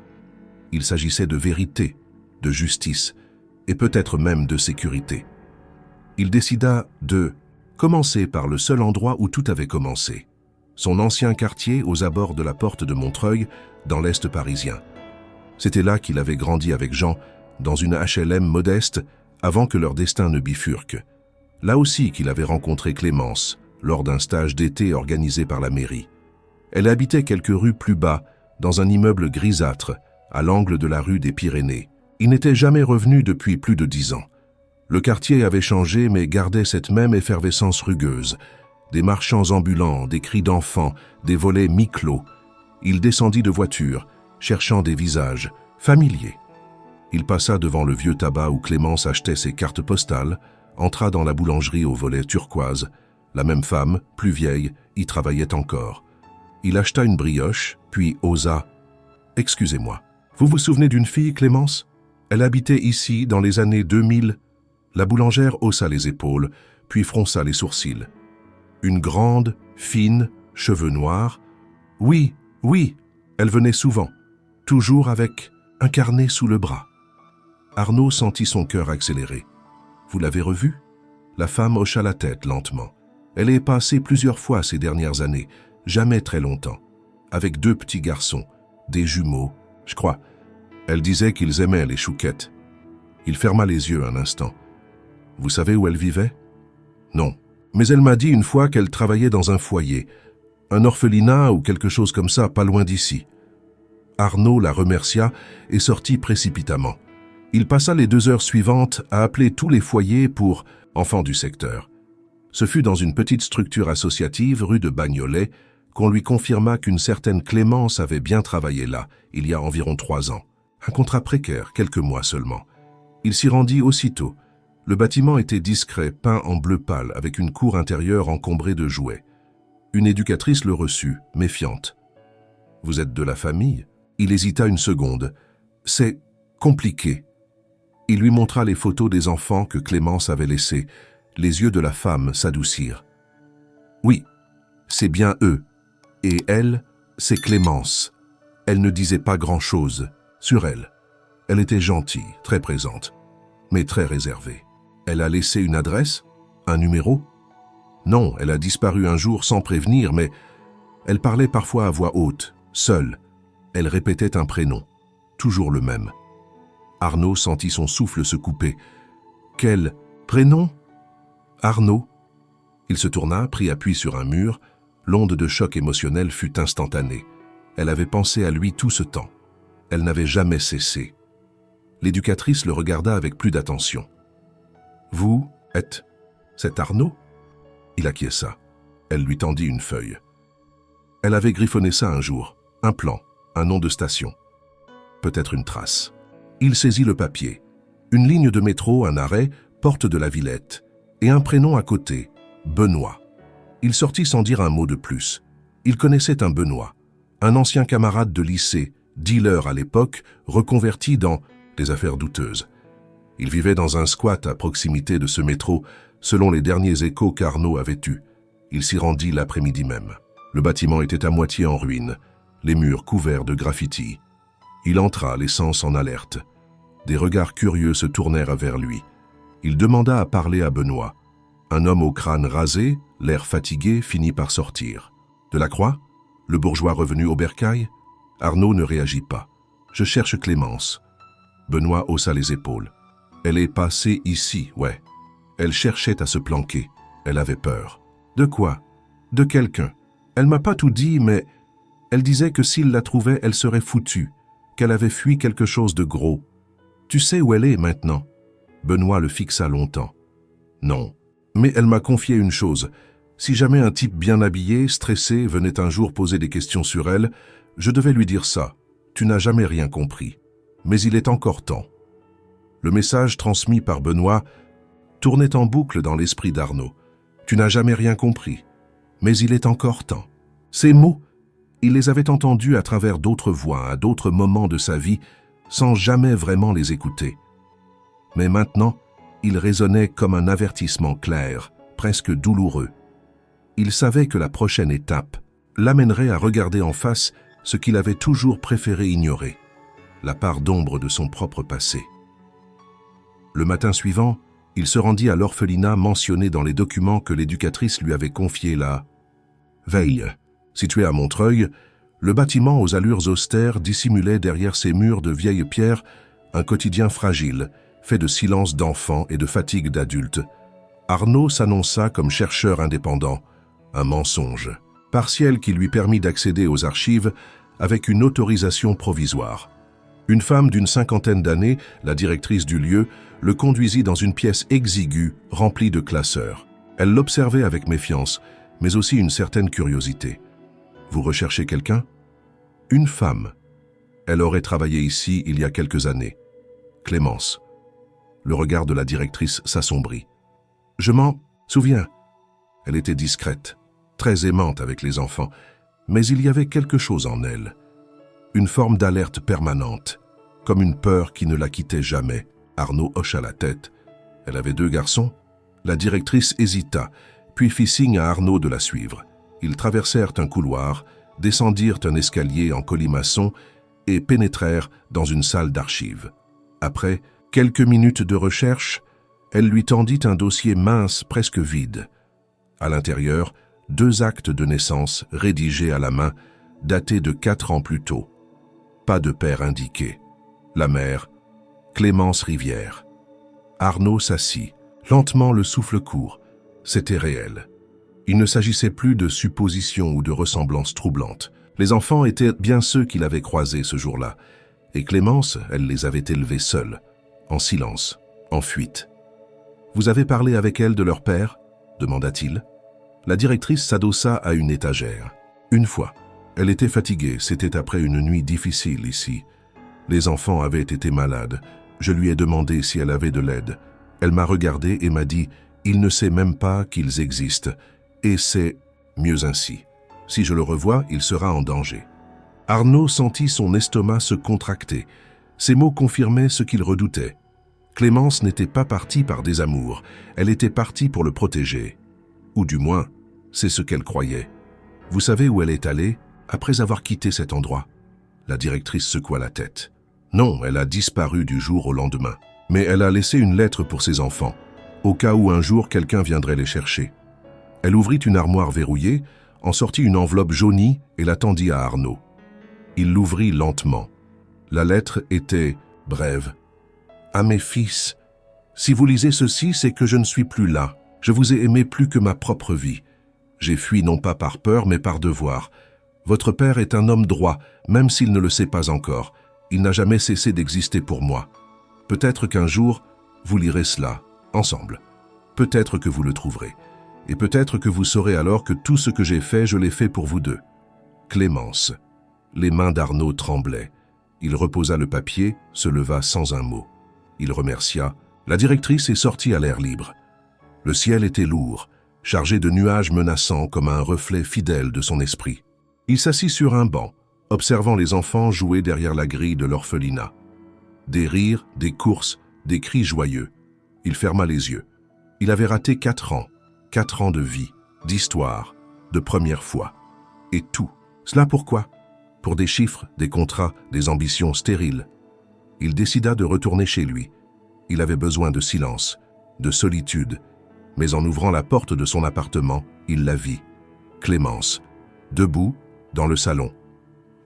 Speaker 1: Il s'agissait de vérité, de justice, et peut-être même de sécurité. Il décida de commencer par le seul endroit où tout avait commencé, son ancien quartier aux abords de la porte de Montreuil, dans l'Est parisien. C'était là qu'il avait grandi avec Jean, dans une HLM modeste, avant que leur destin ne bifurque. Là aussi qu'il avait rencontré Clémence, lors d'un stage d'été organisé par la mairie. Elle habitait quelques rues plus bas, dans un immeuble grisâtre, à l'angle de la rue des Pyrénées. Il n'était jamais revenu depuis plus de 10 ans. Le quartier avait changé mais gardait cette même effervescence rugueuse. Des marchands ambulants, des cris d'enfants, des volets mi-clos. Il descendit de voiture, cherchant des visages familiers. Il passa devant le vieux tabac où Clémence achetait ses cartes postales, entra dans la boulangerie au volet turquoise. La même femme, plus vieille, y travaillait encore. Il acheta une brioche, puis osa « Excusez-moi, vous vous souvenez d'une fille, Clémence ? Elle habitait ici dans les années 2000. » La boulangère haussa les épaules, puis fronça les sourcils. Une grande, fine, cheveux noirs. « Oui, oui, elle venait souvent, toujours avec un carnet sous le bras. » Arnaud sentit son cœur accélérer. « Vous l'avez revue ?» La femme hocha la tête lentement. Elle est passée plusieurs fois ces dernières années, jamais très longtemps, avec 2 petits garçons, des jumeaux, je crois. Elle disait qu'ils aimaient les chouquettes. Il ferma les yeux un instant. « Vous savez où elle vivait ?»« Non. Mais elle m'a dit une fois qu'elle travaillait dans un foyer, un orphelinat ou quelque chose comme ça, pas loin d'ici. » Arnaud la remercia et sortit précipitamment. Il passa les 2 heures suivantes à appeler tous les foyers pour enfants du secteur. Ce fut dans une petite structure associative rue de Bagnolet qu'on lui confirma qu'une certaine Clémence avait bien travaillé là, il y a environ 3 ans. Un contrat précaire, quelques mois seulement. Il s'y rendit aussitôt. Le bâtiment était discret, peint en bleu pâle, avec une cour intérieure encombrée de jouets. Une éducatrice le reçut, méfiante. « Vous êtes de la famille ?» Il hésita une seconde. « C'est compliqué. » Il lui montra les photos des enfants que Clémence avait laissés. Les yeux de la femme s'adoucirent. « Oui, c'est bien eux. Et elle, c'est Clémence. Elle ne disait pas grand-chose sur elle. Elle était gentille, très présente, mais très réservée. Elle a laissé une adresse? Un numéro? Non, elle a disparu un jour sans prévenir, mais elle parlait parfois à voix haute, seule. Elle répétait un prénom, toujours le même. Arnaud sentit son souffle se couper. Quel prénom? Arnaud. Il se tourna, prit appui sur un mur. L'onde de choc émotionnel fut instantanée. Elle avait pensé à lui tout ce temps. Elle n'avait jamais cessé. L'éducatrice le regarda avec plus d'attention. « Vous êtes... c'est Arnaud ?» Il acquiesça. Elle lui tendit une feuille. Elle avait griffonné ça un jour. Un plan, un nom de station. Peut-être une trace. Il saisit le papier. Une ligne de métro, un arrêt, porte de la Villette. Et un prénom à côté, Benoît. Il sortit sans dire un mot de plus. Il connaissait un Benoît, un ancien camarade de lycée, dealer à l'époque, reconverti dans des affaires douteuses. Il vivait dans un squat à proximité de ce métro, selon les derniers échos qu'Arnaud avait eus. Il s'y rendit l'après-midi même. Le bâtiment était à moitié en ruine, les murs couverts de graffitis. Il entra, les sens en alerte. Des regards curieux se tournèrent vers lui. Il demanda à parler à Benoît. Un homme au crâne rasé, l'air fatigué, finit par sortir. De la Croix? Le bourgeois revenu au bercail? Arnaud ne réagit pas. Je cherche Clémence. Benoît haussa les épaules. Elle est passée ici, ouais. Elle cherchait à se planquer. Elle avait peur. De quoi? De quelqu'un. Elle m'a pas tout dit, mais elle disait que s'il la trouvait, elle serait foutue, qu'elle avait fui quelque chose de gros. Tu sais où elle est maintenant? Benoît le fixa longtemps. Non. Mais elle m'a confié une chose. Si jamais un type bien habillé, stressé, venait un jour poser des questions sur elle, je devais lui dire ça. Tu n'as jamais rien compris. Mais il est encore temps. Le message transmis par Benoît tournait en boucle dans l'esprit d'Arnaud. Tu n'as jamais rien compris. Mais il est encore temps. Ces mots, il les avait entendus à travers d'autres voix, à d'autres moments de sa vie, sans jamais vraiment les écouter. Mais maintenant, il résonnait comme un avertissement clair, presque douloureux. Il savait que la prochaine étape l'amènerait à regarder en face ce qu'il avait toujours préféré ignorer, la part d'ombre de son propre passé. Le matin suivant, il se rendit à l'orphelinat mentionné dans les documents que l'éducatrice lui avait confiés la veille. Situé à Montreuil, le bâtiment aux allures austères dissimulait derrière ses murs de vieilles pierres un quotidien fragile, fait de silence d'enfants et de fatigue d'adultes. Arnaud s'annonça comme chercheur indépendant, un mensonge, partiel qui lui permit d'accéder aux archives avec une autorisation provisoire. Une femme d'une cinquantaine d'années, la directrice du lieu, le conduisit dans une pièce exiguë remplie de classeurs. Elle l'observait avec méfiance, mais aussi une certaine curiosité. « Vous recherchez quelqu'un ?»« Une femme. Elle aurait travaillé ici il y a quelques années. Clémence. » Le regard de la directrice s'assombrit. « Je m'en souviens. » Elle était discrète, très aimante avec les enfants, mais il y avait quelque chose en elle. Une forme d'alerte permanente, comme une peur qui ne la quittait jamais. Arnaud hocha la tête. Elle avait 2 garçons. La directrice hésita, puis fit signe à Arnaud de la suivre. Ils traversèrent un couloir, descendirent un escalier en colimaçon et pénétrèrent dans une salle d'archives. Après quelques minutes de recherche, elle lui tendit un dossier mince, presque vide. À l'intérieur, 2 actes de naissance rédigés à la main, datés de 4 ans plus tôt. Pas de père indiqué. La mère, Clémence Rivière. Arnaud s'assit, lentement le souffle court. C'était réel. Il ne s'agissait plus de suppositions ou de ressemblances troublantes. Les enfants étaient bien ceux qu'il avait croisés ce jour-là. Et Clémence, elle les avait élevés seuls, en silence, en fuite. « Vous avez parlé avec elle de leur père ?» demanda-t-il. La directrice s'adossa à une étagère. Une fois. Elle était fatiguée, c'était après une nuit difficile ici. Les enfants avaient été malades. Je lui ai demandé si elle avait de l'aide. Elle m'a regardé et m'a dit « Il ne sait même pas qu'ils existent. Et c'est mieux ainsi. Si je le revois, il sera en danger. » Arnaud sentit son estomac se contracter. Ces mots confirmaient ce qu'il redoutait. Clémence n'était pas partie par désamour. Elle était partie pour le protéger. Ou du moins, c'est ce qu'elle croyait. Vous savez où elle est allée après avoir quitté cet endroit? La directrice secoua la tête. Non, elle a disparu du jour au lendemain. Mais elle a laissé une lettre pour ses enfants, au cas où un jour quelqu'un viendrait les chercher. Elle ouvrit une armoire verrouillée, en sortit une enveloppe jaunie et la tendit à Arnaud. Il l'ouvrit lentement. La lettre était brève. « À mes fils, si vous lisez ceci, c'est que je ne suis plus là. Je vous ai aimé plus que ma propre vie. J'ai fui non pas par peur, mais par devoir. Votre père est un homme droit, même s'il ne le sait pas encore. Il n'a jamais cessé d'exister pour moi. Peut-être qu'un jour, vous lirez cela, ensemble. Peut-être que vous le trouverez. Et peut-être que vous saurez alors que tout ce que j'ai fait, je l'ai fait pour vous deux. Clémence. » Les mains d'Arnaud tremblaient. Il reposa le papier, se leva sans un mot. Il remercia. La directrice est sortie à l'air libre. Le ciel était lourd, chargé de nuages menaçants comme un reflet fidèle de son esprit. Il s'assit sur un banc, observant les enfants jouer derrière la grille de l'orphelinat. Des rires, des courses, des cris joyeux. Il ferma les yeux. Il avait raté 4 ans. 4 ans de vie, d'histoire, de première fois. Et tout. Cela pourquoi? Pour des chiffres, des contrats, des ambitions stériles. Il décida de retourner chez lui. Il avait besoin de silence, de solitude. Mais en ouvrant la porte de son appartement, il la vit. Clémence, debout, dans le salon.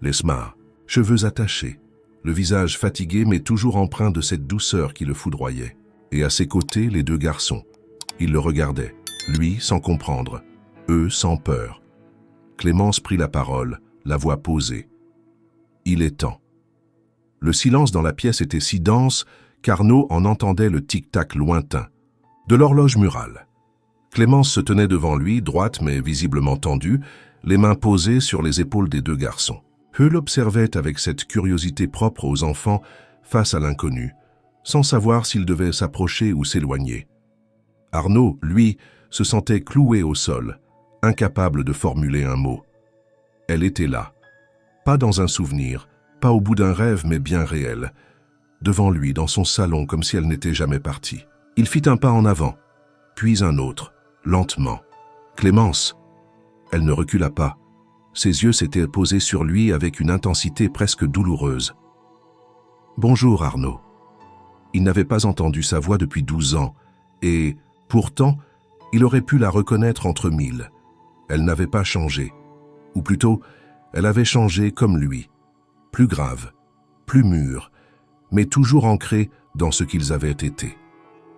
Speaker 1: Les smarts, cheveux attachés, le visage fatigué mais toujours empreint de cette douceur qui le foudroyait. Et à ses côtés, les 2 garçons. Il le regardait, lui sans comprendre, eux sans peur. Clémence prit la parole, la voix posée. « Il est temps. » Le silence dans la pièce était si dense qu'Arnaud en entendait le tic-tac lointain. De l'horloge murale. Clémence se tenait devant lui, droite mais visiblement tendue, les mains posées sur les épaules des 2 garçons. Eux l'observaient avec cette curiosité propre aux enfants face à l'inconnu, sans savoir s'ils devaient s'approcher ou s'éloigner. Arnaud, lui, se sentait cloué au sol, incapable de formuler un mot. Elle était là, pas dans un souvenir, pas au bout d'un rêve mais bien réel, devant lui dans son salon comme si elle n'était jamais partie. Il fit un pas en avant, puis un autre, lentement. « Clémence !» Elle ne recula pas. Ses yeux s'étaient posés sur lui avec une intensité presque douloureuse. « Bonjour Arnaud. » Il n'avait pas entendu sa voix depuis 12 ans, et, pourtant, il aurait pu la reconnaître entre 1000. Elle n'avait pas changé. Ou plutôt, elle avait changé comme lui. Plus grave, plus mûre, mais toujours ancrée dans ce qu'ils avaient été.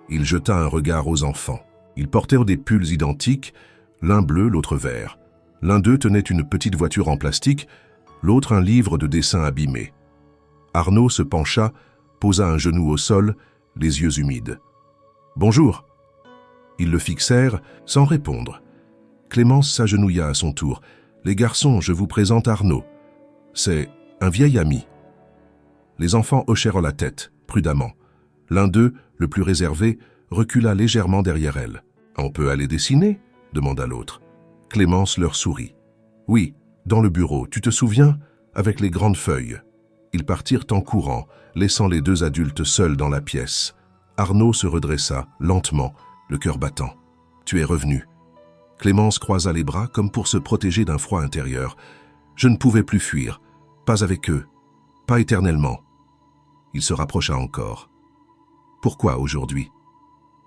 Speaker 1: Il jeta un regard aux enfants. Ils portaient des pulls identiques, l'un bleu, l'autre vert. L'un d'eux tenait une petite voiture en plastique, l'autre un livre de dessin abîmé. Arnaud se pencha, posa un genou au sol, les yeux humides. « Bonjour !» Ils le fixèrent sans répondre. Clémence s'agenouilla à son tour. « Les garçons, je vous présente Arnaud. C'est un vieil ami. » Les enfants hochèrent la tête, prudemment. L'un d'eux, le plus réservé, recula légèrement derrière elle. « On peut aller dessiner ?» demanda l'autre. Clémence leur sourit. « Oui, dans le bureau, tu te souviens, avec les grandes feuilles. » Ils partirent en courant, laissant les 2 adultes seuls dans la pièce. Arnaud se redressa, lentement, le cœur battant. « Tu es revenu. » Clémence croisa les bras comme pour se protéger d'un froid intérieur. « Je ne pouvais plus fuir. Pas avec eux. Pas éternellement. » Il se rapprocha encore. « Pourquoi aujourd'hui ?»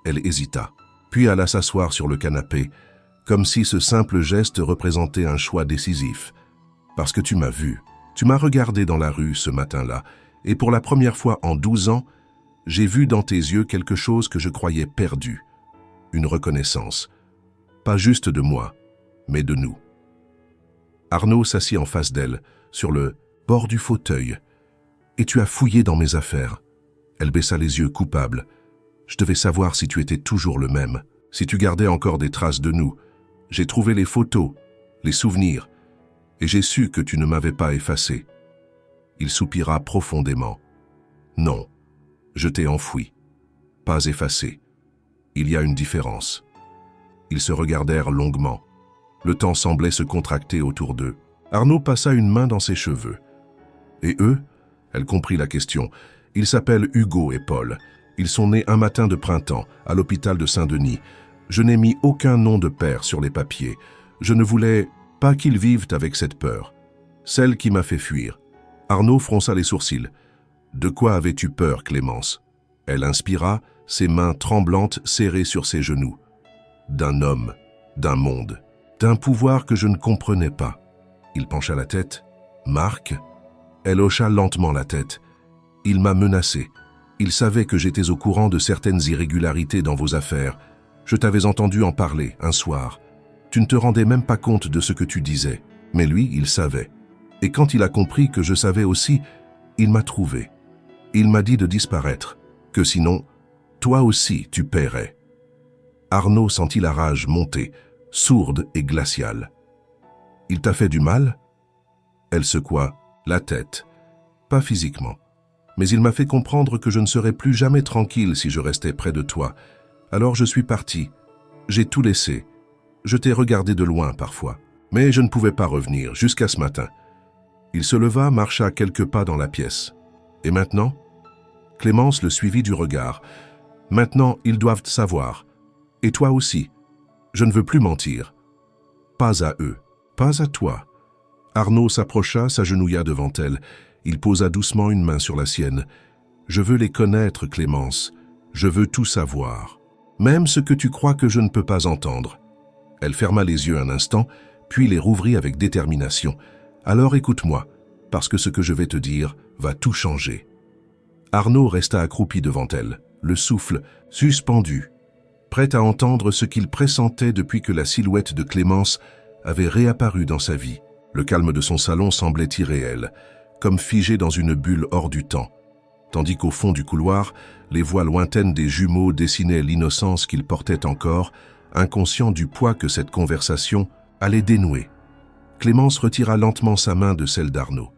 Speaker 1: Elle hésita, puis alla s'asseoir sur le canapé, comme si ce simple geste représentait un choix décisif. « Parce que tu m'as vu. Tu m'as regardé dans la rue ce matin-là, et pour la première fois en 12 ans, j'ai vu dans tes yeux quelque chose que je croyais perdu. Une reconnaissance. Pas juste de moi, mais de nous. » Arnaud s'assit en face d'elle, sur le bord du fauteuil. « Et tu as fouillé dans mes affaires. » Elle baissa les yeux, coupable. « Je devais savoir si tu étais toujours le même, si tu gardais encore des traces de nous. J'ai trouvé les photos, les souvenirs, et j'ai su que tu ne m'avais pas effacé. » Il soupira profondément. « Non, je t'ai enfoui, pas effacé. Il y a une différence. » Ils se regardèrent longuement. Le temps semblait se contracter autour d'eux. Arnaud passa une main dans ses cheveux. « Et eux ?» Elle comprit la question. « Ils s'appellent Hugo et Paul. Ils sont nés un matin de printemps, à l'hôpital de Saint-Denis. Je n'ai mis aucun nom de père sur les papiers. Je ne voulais Pas qu'ils vivent avec cette peur. Celle qui m'a fait fuir. Arnaud fronça les sourcils. De quoi avais-tu peur, Clémence? Elle inspira, ses mains tremblantes serrées sur ses genoux. D'un homme, d'un monde, d'un pouvoir que je ne comprenais pas. Il pencha la tête. Marc? Elle hocha lentement la tête. Il m'a menacé. Il savait que j'étais au courant de certaines irrégularités dans vos affaires. Je t'avais entendu en parler un soir. Tu ne te rendais même pas compte de ce que tu disais. Mais lui, il savait. Et quand il a compris que je savais aussi, il m'a trouvé. Il m'a dit de disparaître, que sinon, toi aussi tu paierais. Arnaud sentit la rage monter, sourde et glaciale. Il t'a fait du mal? Elle secoua la tête. Pas physiquement. Mais il m'a fait comprendre que je ne serais plus jamais tranquille si je restais près de toi. Alors je suis parti. J'ai tout laissé. Je t'ai regardé de loin parfois. Mais je ne pouvais pas revenir, jusqu'à ce matin. Il se leva, marcha quelques pas dans la pièce. Et maintenant? Clémence le suivit du regard. Maintenant, ils doivent savoir. Et toi aussi. Je ne veux plus mentir. Pas à eux, pas à toi. Arnaud s'approcha, s'agenouilla devant elle. Il posa doucement une main sur la sienne. Je veux les connaître, Clémence. Je veux tout savoir. Même ce que tu crois que je ne peux pas entendre. Elle ferma les yeux un instant, puis les rouvrit avec détermination. Alors écoute-moi, parce que ce que je vais te dire va tout changer. Arnaud resta accroupi devant elle, le souffle suspendu, prêt à entendre ce qu'il pressentait depuis que la silhouette de Clémence avait réapparu dans sa vie. Le calme de son salon semblait irréel, comme figé dans une bulle hors du temps, tandis qu'au fond du couloir, les voix lointaines des jumeaux dessinaient l'innocence qu'ils portaient encore, inconscients du poids que cette conversation allait dénouer. Clémence retira lentement sa main de celle d'Arnaud.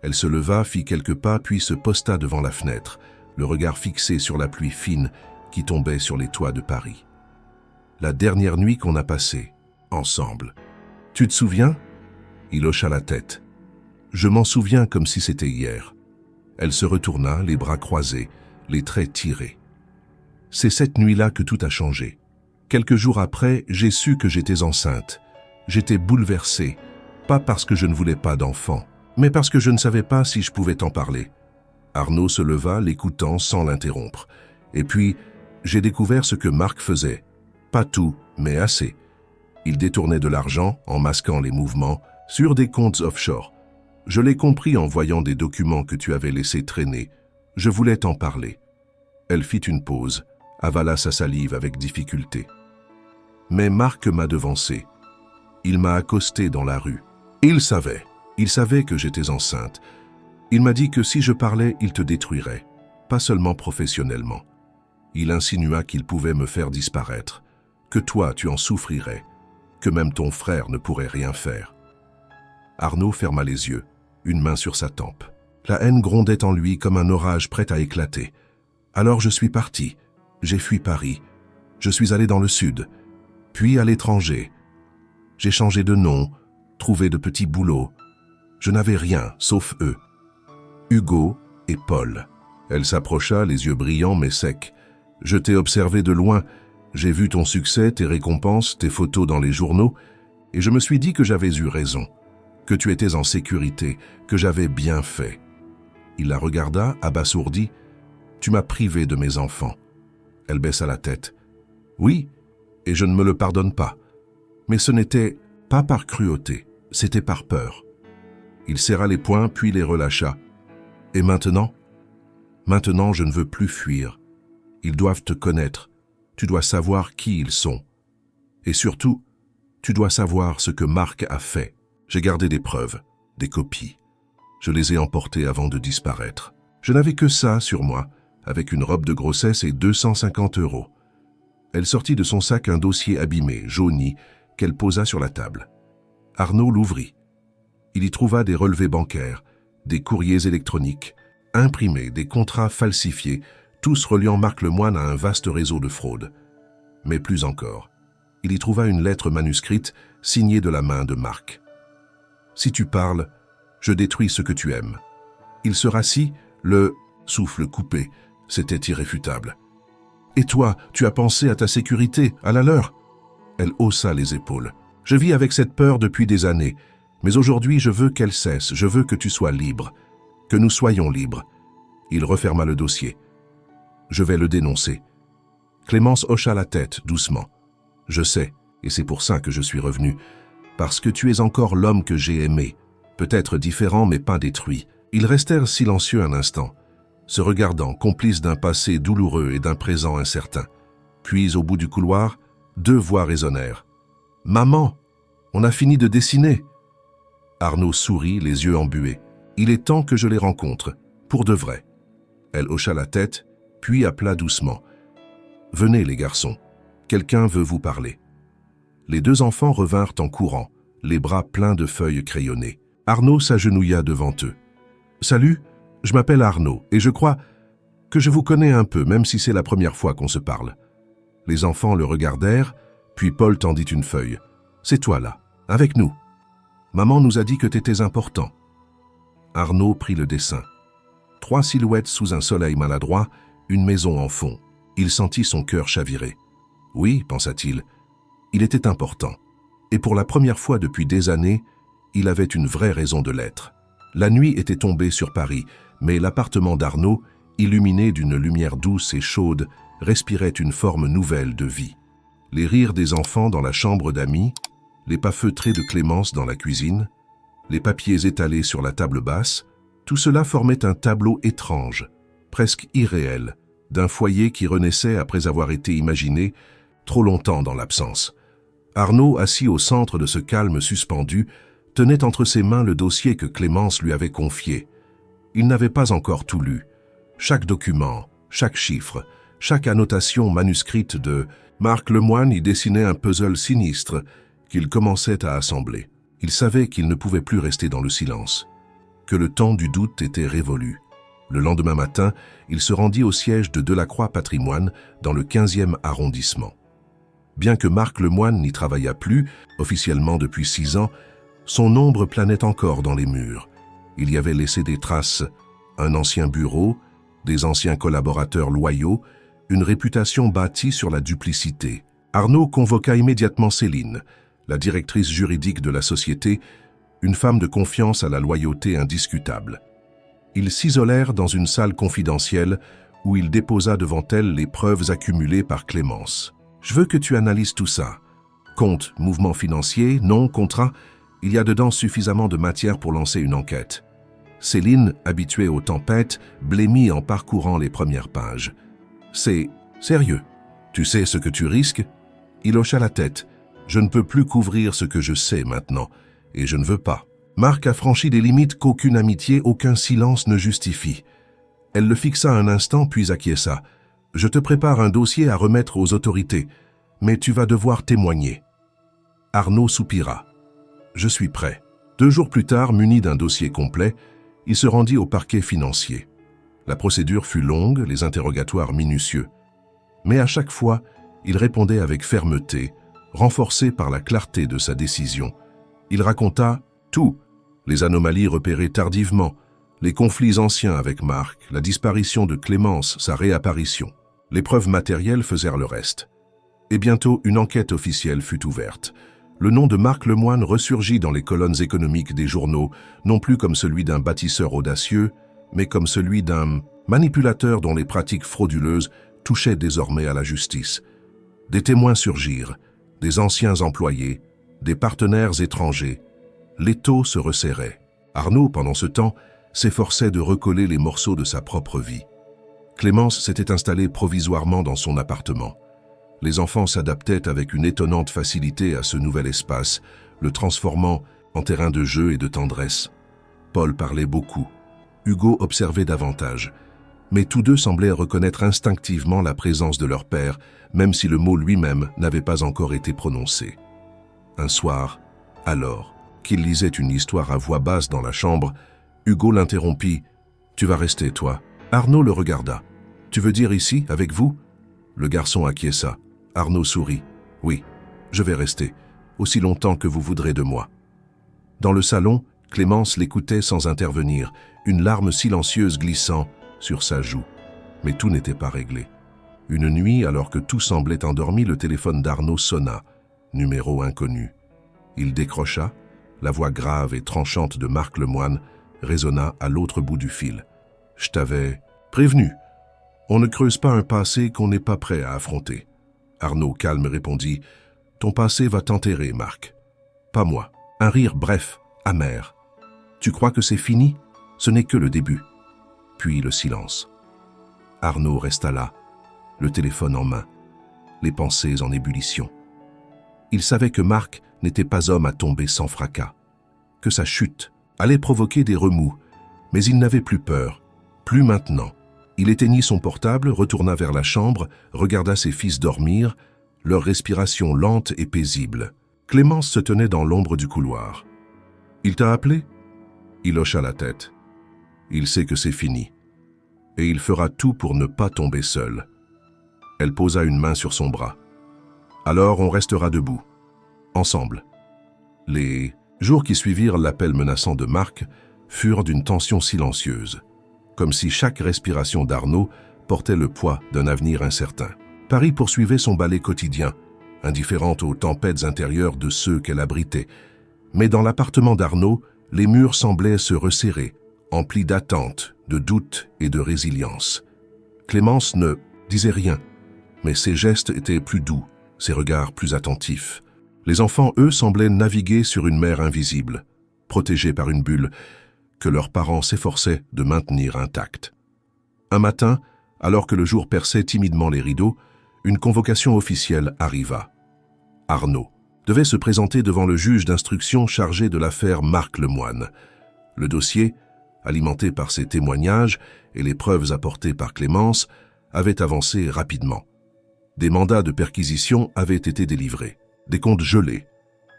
Speaker 1: Elle se leva, fit quelques pas, puis se posta devant la fenêtre, le regard fixé sur la pluie fine qui tombait sur les toits de Paris. La dernière nuit qu'on a passée, ensemble. Tu te souviens? Il hocha la tête. Je m'en souviens comme si c'était hier. Elle se retourna, les bras croisés, les traits tirés. C'est cette nuit-là que tout a changé. Quelques jours après, j'ai su que j'étais enceinte. J'étais bouleversée, pas parce que je ne voulais pas d'enfant, mais parce que je ne savais pas si je pouvais t'en parler. Arnaud se leva, l'écoutant sans l'interrompre. Et puis, j'ai découvert ce que Marc faisait. Pas tout, mais assez. Il détournait de l'argent, en masquant les mouvements, sur des comptes offshore. Je l'ai compris en voyant des documents que tu avais laissés traîner. Je voulais t'en parler. Elle fit une pause, avala sa salive avec difficulté. Mais Marc m'a devancé. Il m'a accosté dans la rue. Il savait que j'étais enceinte. Il m'a dit que si je parlais, il te détruirait, pas seulement professionnellement. Il insinua qu'il pouvait me faire disparaître, que toi tu en souffrirais, que même ton frère ne pourrait rien faire. Arnaud ferma les yeux, une main sur sa tempe. La haine grondait en lui comme un orage prêt à éclater. Alors je suis parti, j'ai fui Paris, je suis allé dans le sud, puis à l'étranger. J'ai changé de nom, trouvé de petits boulots. Je n'avais rien, sauf eux. Hugo et Paul. Elle s'approcha, les yeux brillants mais secs. Je t'ai observé de loin, j'ai vu ton succès, tes récompenses, tes photos dans les journaux, et je me suis dit que j'avais eu raison, que tu étais en sécurité, que j'avais bien fait. Il la regarda, abasourdi. Tu m'as privé de mes enfants. Elle baissa la tête. Oui, et je ne me le pardonne pas. Mais ce n'était pas par cruauté, c'était par peur. Il serra les poings, puis les relâcha. Et maintenant? Maintenant, je ne veux plus fuir. Ils doivent te connaître. Tu dois savoir qui ils sont. Et surtout, tu dois savoir ce que Marc a fait. J'ai gardé des preuves, des copies. Je les ai emportées avant de disparaître. Je n'avais que ça sur moi, avec une robe de grossesse et 250 €. Elle sortit de son sac un dossier abîmé, jauni, qu'elle posa sur la table. Arnaud l'ouvrit. Il y trouva des relevés bancaires, des courriers électroniques, imprimés, des contrats falsifiés, tous reliant Marc Lemoine à un vaste réseau de fraude. Mais plus encore, il y trouva une lettre manuscrite signée de la main de Marc. « Si tu parles, je détruis ce que tu aimes. » Il se rassit, le souffle coupé, c'était irréfutable. « Et toi, tu as pensé à ta sécurité, à la leur ?» Elle haussa les épaules. Je vis avec cette peur depuis des années, mais aujourd'hui je veux qu'elle cesse, je veux que tu sois libre, que nous soyons libres. » Il referma le dossier. « Je vais le dénoncer. » Clémence hocha la tête doucement. « Je sais, et c'est pour ça que je suis revenu, parce que tu es encore l'homme que j'ai aimé, peut-être différent mais pas détruit. » Ils restèrent silencieux un instant, se regardant, complices d'un passé douloureux et d'un présent incertain. Puis, au bout du couloir, deux voix résonnèrent. « Maman, on a fini de dessiner !» Arnaud sourit, les yeux embués. « Il est temps que je les rencontre, pour de vrai. » Elle hocha la tête, puis appela doucement. « Venez, les garçons, quelqu'un veut vous parler. » Les deux enfants revinrent en courant, les bras pleins de feuilles crayonnées. Arnaud s'agenouilla devant eux. « Salut, je m'appelle Arnaud, et je crois que je vous connais un peu, même si c'est la première fois qu'on se parle. » Les enfants le regardèrent, puis Paul tendit une feuille. « C'est toi là, avec nous. Maman nous a dit que t'étais important. » Arnaud prit le dessin. 3 silhouettes sous un soleil maladroit, une maison en fond. Il sentit son cœur chavirer. Oui, pensa-t-il, il était important. Et pour la première fois depuis des années, il avait une vraie raison de l'être. La nuit était tombée sur Paris, mais l'appartement d'Arnaud, illuminé d'une lumière douce et chaude, respirait une forme nouvelle de vie. Les rires des enfants dans la chambre d'amis, les pas feutrés de Clémence dans la cuisine, les papiers étalés sur la table basse, tout cela formait un tableau étrange, presque irréel, d'un foyer qui renaissait après avoir été imaginé trop longtemps dans l'absence. Arnaud, assis au centre de ce calme suspendu, tenait entre ses mains le dossier que Clémence lui avait confié. Il n'avait pas encore tout lu. Chaque document, chaque chiffre, chaque annotation manuscrite de Marc Lemoine y dessinait un puzzle sinistre qu'il commençait à assembler. Il savait qu'il ne pouvait plus rester dans le silence, que le temps du doute était révolu. Le lendemain matin, il se rendit au siège de Delacroix Patrimoine dans le 15e arrondissement. Bien que Marc Lemoine n'y travaillât plus, officiellement depuis 6 ans, son ombre planait encore dans les murs. Il y avait laissé des traces, un ancien bureau, des anciens collaborateurs loyaux, une réputation bâtie sur la duplicité. Arnaud convoqua immédiatement Céline, la directrice juridique de la société, une femme de confiance à la loyauté indiscutable. Ils s'isolèrent dans une salle confidentielle où il déposa devant elle les preuves accumulées par Clémence. « Je veux que tu analyses tout ça. Compte, mouvements financiers, noms, contrats, il y a dedans suffisamment de matière pour lancer une enquête. » Céline, habituée aux tempêtes, blêmit en parcourant les premières pages. « C'est sérieux. Tu sais ce que tu risques ?» Il hocha la tête. « Je ne peux plus couvrir ce que je sais maintenant, et je ne veux pas. » Marc a franchi des limites qu'aucune amitié, aucun silence ne justifie. Elle le fixa un instant, puis acquiesça. « Je te prépare un dossier à remettre aux autorités, mais tu vas devoir témoigner. » Arnaud soupira. « Je suis prêt. » 2 jours plus tard, muni d'un dossier complet, il se rendit au parquet financier. La procédure fut longue, les interrogatoires minutieux. Mais à chaque fois, il répondait avec fermeté, renforcé par la clarté de sa décision. Il raconta tout, les anomalies repérées tardivement, les conflits anciens avec Marc, la disparition de Clémence, sa réapparition. Les preuves matérielles faisèrent le reste. Et bientôt, une enquête officielle fut ouverte. Le nom de Marc Lemoine ressurgit dans les colonnes économiques des journaux, non plus comme celui d'un bâtisseur audacieux, mais comme celui d'un manipulateur dont les pratiques frauduleuses touchaient désormais à la justice. Des témoins surgirent, des anciens employés, des partenaires étrangers. L'étau se resserrait. Arnaud, pendant ce temps, s'efforçait de recoller les morceaux de sa propre vie. Clémence s'était installée provisoirement dans son appartement. Les enfants s'adaptaient avec une étonnante facilité à ce nouvel espace, le transformant en terrain de jeu et de tendresse. Paul parlait beaucoup. Hugo observait davantage. Mais tous deux semblaient reconnaître instinctivement la présence de leur père, même si le mot lui-même n'avait pas encore été prononcé. Un soir, alors, qu'il lisait une histoire à voix basse dans la chambre, Hugo l'interrompit. « Tu vas rester, toi ?» Arnaud le regarda. « Tu veux dire ici, avec vous ?» Le garçon acquiesça. Arnaud sourit. « Oui, je vais rester, aussi longtemps que vous voudrez de moi. » Dans le salon, Clémence l'écoutait sans intervenir, une larme silencieuse glissant sur sa joue. Mais tout n'était pas réglé. Une nuit, alors que tout semblait endormi, le téléphone d'Arnaud sonna. Numéro inconnu. Il décrocha. La voix grave et tranchante de Marc Lemoine résonna à l'autre bout du fil. « Je t'avais prévenu. On ne creuse pas un passé qu'on n'est pas prêt à affronter. » Arnaud, calme, répondit « Ton passé va t'enterrer, Marc. Pas moi. » Un rire bref, amer. « Tu crois que c'est fini? Ce n'est que le début. » Puis le silence. Arnaud resta là, le téléphone en main, les pensées en ébullition. Il savait que Marc n'était pas homme à tomber sans fracas, que sa chute allait provoquer des remous, mais il n'avait plus peur, plus maintenant. Il éteignit son portable, retourna vers la chambre, regarda ses fils dormir, leur respiration lente et paisible. Clémence se tenait dans l'ombre du couloir. « Il t'a appelé ?» Il hocha la tête. Il sait que c'est fini. Et il fera tout pour ne pas tomber seul. Elle posa une main sur son bras. Alors on restera debout, ensemble. Les jours qui suivirent l'appel menaçant de Marc furent d'une tension silencieuse, comme si chaque respiration d'Arnaud portait le poids d'un avenir incertain. Paris poursuivait son ballet quotidien, indifférente aux tempêtes intérieures de ceux qu'elle abritait. Mais dans l'appartement d'Arnaud, les murs semblaient se resserrer, emplis d'attentes, de doutes et de résilience. Clémence ne disait rien, mais ses gestes étaient plus doux, ses regards plus attentifs. Les enfants, eux, semblaient naviguer sur une mer invisible, protégés par une bulle que leurs parents s'efforçaient de maintenir intacte. Un matin, alors que le jour perçait timidement les rideaux, une convocation officielle arriva. Arnaud devait se présenter devant le juge d'instruction chargé de l'affaire Marc Lemoine. Le dossier, alimenté par ses témoignages et les preuves apportées par Clémence, avait avancé rapidement. Des mandats de perquisition avaient été délivrés, des comptes gelés,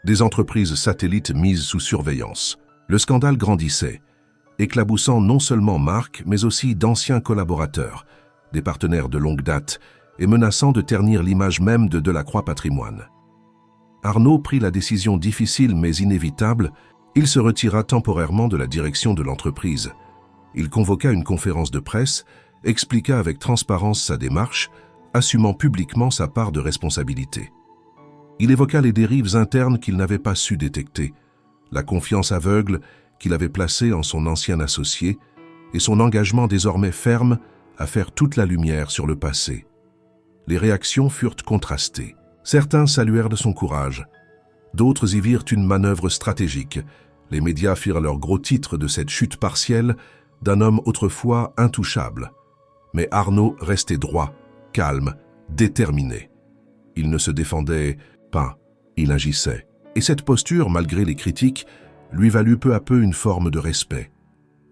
Speaker 1: des entreprises satellites mises sous surveillance. Le scandale grandissait, éclaboussant non seulement Marc, mais aussi d'anciens collaborateurs, des partenaires de longue date, et menaçant de ternir l'image même de Delacroix Patrimoine. Arnaud prit la décision difficile mais inévitable. Il se retira temporairement de la direction de l'entreprise. Il convoqua une conférence de presse, expliqua avec transparence sa démarche, assumant publiquement sa part de responsabilité. Il évoqua les dérives internes qu'il n'avait pas su détecter, la confiance aveugle qu'il avait placée en son ancien associé et son engagement désormais ferme à faire toute la lumière sur le passé. Les réactions furent contrastées. Certains saluèrent de son courage. D'autres y virent une manœuvre stratégique. Les médias firent leur gros titre de cette chute partielle d'un homme autrefois intouchable. Mais Arnaud restait droit, calme, déterminé. Il ne se défendait pas, il agissait. Et cette posture, malgré les critiques, lui valut peu à peu une forme de respect.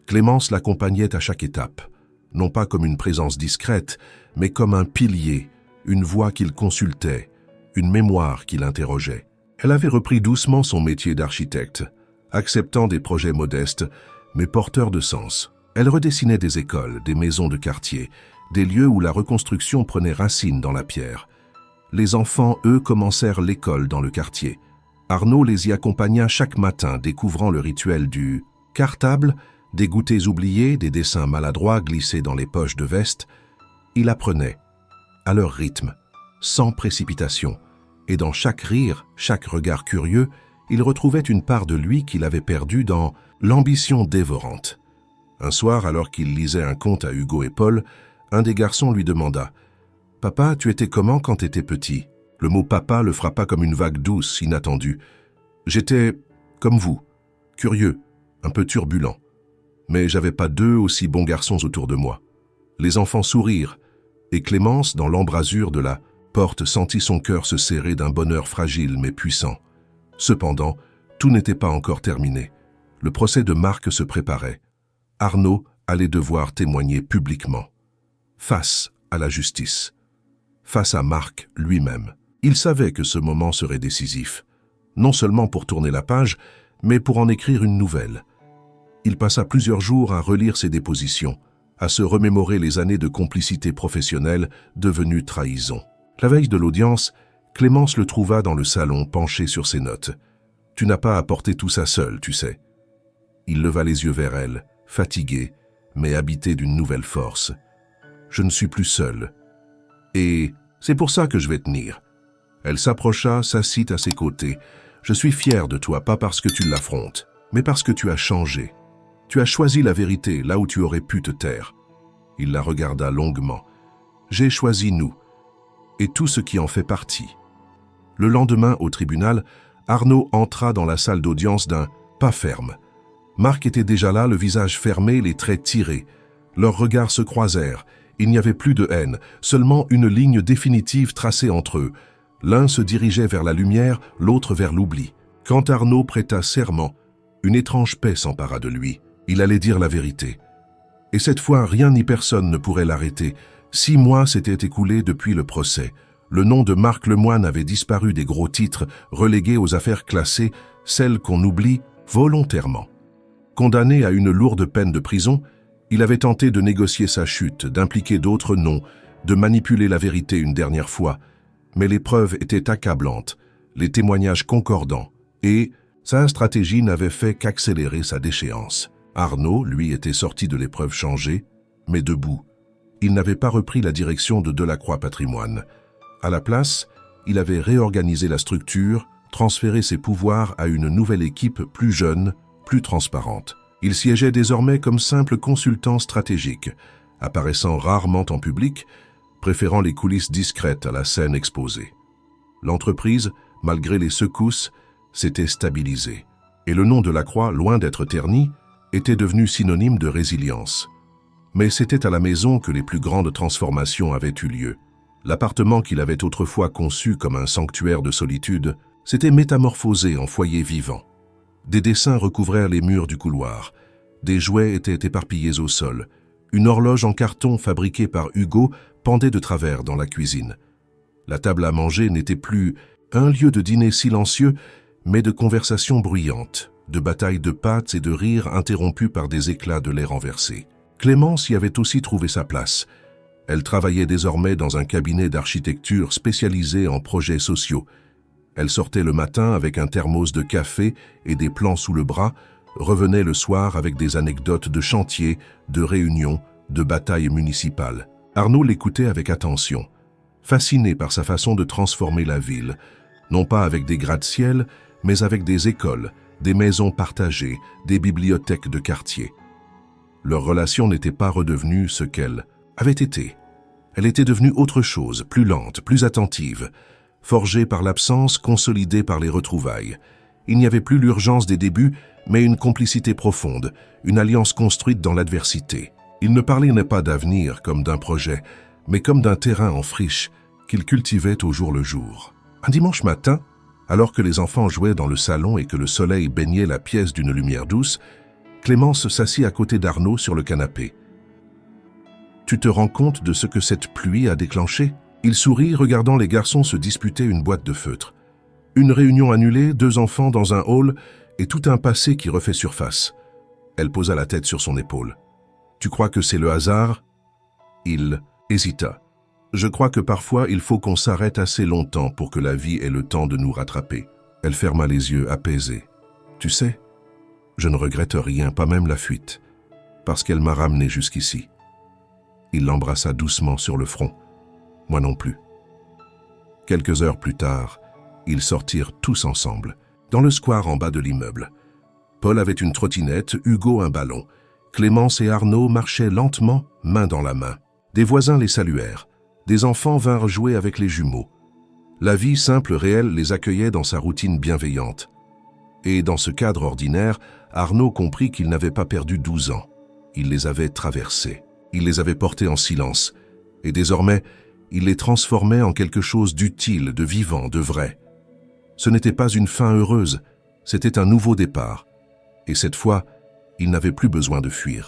Speaker 1: Clémence l'accompagnait à chaque étape, non pas comme une présence discrète, mais comme un pilier, une voix qu'il consultait, une mémoire qu'il interrogeait. Elle avait repris doucement son métier d'architecte, acceptant des projets modestes, mais porteurs de sens. Elle redessinait des écoles, des maisons de quartier, des lieux où la reconstruction prenait racine dans la pierre. Les enfants, eux, commencèrent l'école dans le quartier. Arnaud les y accompagna chaque matin, découvrant le rituel du cartable, des goûters oubliés, des dessins maladroits glissés dans les poches de veste. Il apprenait, à leur rythme, sans précipitation, et dans chaque rire, chaque regard curieux, il retrouvait une part de lui qu'il avait perdue dans l'ambition dévorante. Un soir, alors qu'il lisait un conte à Hugo et Paul, un des garçons lui demanda « Papa, tu étais comment quand t'étais petit ?» Le mot « papa » le frappa comme une vague douce, inattendue. « J'étais comme vous, curieux, un peu turbulent. Mais j'avais pas deux aussi bons garçons autour de moi. » Les enfants sourirent, et Clémence, dans l'embrasure de la porte, sentit son cœur se serrer d'un bonheur fragile mais puissant. Cependant, tout n'était pas encore terminé. Le procès de Marc se préparait. Arnaud allait devoir témoigner publiquement, face à la justice, face à Marc lui-même. Il savait que ce moment serait décisif, non seulement pour tourner la page, mais pour en écrire une nouvelle. Il passa plusieurs jours à relire ses dépositions, à se remémorer les années de complicité professionnelle devenues trahison. La veille de l'audience, Clémence le trouva dans le salon, penché sur ses notes. « Tu n'as pas apporté tout ça seul, tu sais. » Il leva les yeux vers elle, fatigué, mais habité d'une nouvelle force. « Je ne suis plus seul. Et c'est pour ça que je vais tenir. » Elle s'approcha, s'assit à ses côtés, Je suis fier de toi, pas parce que tu l'affrontes, mais parce que tu as changé. Tu as choisi la vérité là où tu aurais pu te taire. » Il la regarda longuement. « J'ai choisi nous, et tout ce qui en fait partie. » Le lendemain, au tribunal, Arnaud entra dans la salle d'audience d'un pas ferme. Marc était déjà là, le visage fermé, les traits tirés. Leurs regards se croisèrent. Il n'y avait plus de haine, seulement une ligne définitive tracée entre eux. L'un se dirigeait vers la lumière, l'autre vers l'oubli. Quand Arnaud prêta serment, une étrange paix s'empara de lui. Il allait dire la vérité. Et cette fois, rien ni personne ne pourrait l'arrêter. 6 mois s'étaient écoulés depuis le procès. Le nom de Marc Lemoine avait disparu des gros titres, relégué aux affaires classées, celles qu'on oublie volontairement. Condamné à une lourde peine de prison, il avait tenté de négocier sa chute, d'impliquer d'autres noms, de manipuler la vérité une dernière fois. Mais les preuves étaient accablantes, les témoignages concordants, et sa stratégie n'avait fait qu'accélérer sa déchéance. Arnaud, lui, était sorti de l'épreuve changé, mais debout. Il n'avait pas repris la direction de Delacroix Patrimoine. À la place, il avait réorganisé la structure, transféré ses pouvoirs à une nouvelle équipe plus jeune, plus transparente. Il siégeait désormais comme simple consultant stratégique, apparaissant rarement en public, préférant les coulisses discrètes à la scène exposée. L'entreprise, malgré les secousses, s'était stabilisée. Et le nom de Delacroix, loin d'être terni, était devenu synonyme de résilience. Mais c'était à la maison que les plus grandes transformations avaient eu lieu. L'appartement qu'il avait autrefois conçu comme un sanctuaire de solitude s'était métamorphosé en foyer vivant. Des dessins recouvraient les murs du couloir, des jouets étaient éparpillés au sol, une horloge en carton fabriquée par Hugo pendait de travers dans la cuisine. La table à manger n'était plus un lieu de dîner silencieux, mais de conversations bruyantes, de batailles de pâtes et de rires interrompus par des éclats de lait renversé. Clémence y avait aussi trouvé sa place. Elle travaillait désormais dans un cabinet d'architecture spécialisé en projets sociaux. Elle sortait le matin avec un thermos de café et des plans sous le bras, revenait le soir avec des anecdotes de chantier, de réunions, de batailles municipales. Arnaud l'écoutait avec attention, fasciné par sa façon de transformer la ville, non pas avec des gratte-ciel, mais avec des écoles, des maisons partagées, des bibliothèques de quartier. Leur relation n'était pas redevenue ce qu'elle avait été. Elle était devenue autre chose, plus lente, plus attentive, forgée par l'absence, consolidée par les retrouvailles. Il n'y avait plus l'urgence des débuts, mais une complicité profonde, une alliance construite dans l'adversité. Ils ne parlaient pas d'avenir comme d'un projet, mais comme d'un terrain en friche qu'ils cultivaient au jour le jour. Un dimanche matin, alors que les enfants jouaient dans le salon et que le soleil baignait la pièce d'une lumière douce, Clémence s'assit à côté d'Arnaud sur le canapé. « Tu te rends compte de ce que cette pluie a déclenché ?» Il sourit, regardant les garçons se disputer une boîte de feutre. Une réunion annulée, 2 enfants dans un hall et tout un passé qui refait surface. Elle posa la tête sur son épaule. « Tu crois que c'est le hasard ?» Il hésita. « Je crois que parfois il faut qu'on s'arrête assez longtemps pour que la vie ait le temps de nous rattraper. » Elle ferma les yeux, apaisée. « Tu sais, je ne regrette rien, pas même la fuite, parce qu'elle m'a ramené jusqu'ici. » Il l'embrassa doucement sur le front. Moi non plus. Quelques heures plus tard, ils sortirent tous ensemble, dans le square en bas de l'immeuble. Paul avait une trottinette, Hugo un ballon. Clémence et Arnaud marchaient lentement, main dans la main. Des voisins les saluèrent. Des enfants vinrent jouer avec les jumeaux. La vie simple réelle les accueillait dans sa routine bienveillante. Et dans ce cadre ordinaire, Arnaud comprit qu'il n'avait pas perdu 12 ans. Il les avait traversés. Il les avait portés en silence. Et désormais, il les transformait en quelque chose d'utile, de vivant, de vrai. Ce n'était pas une fin heureuse, c'était un nouveau départ. Et cette fois, il n'avait plus besoin de fuir.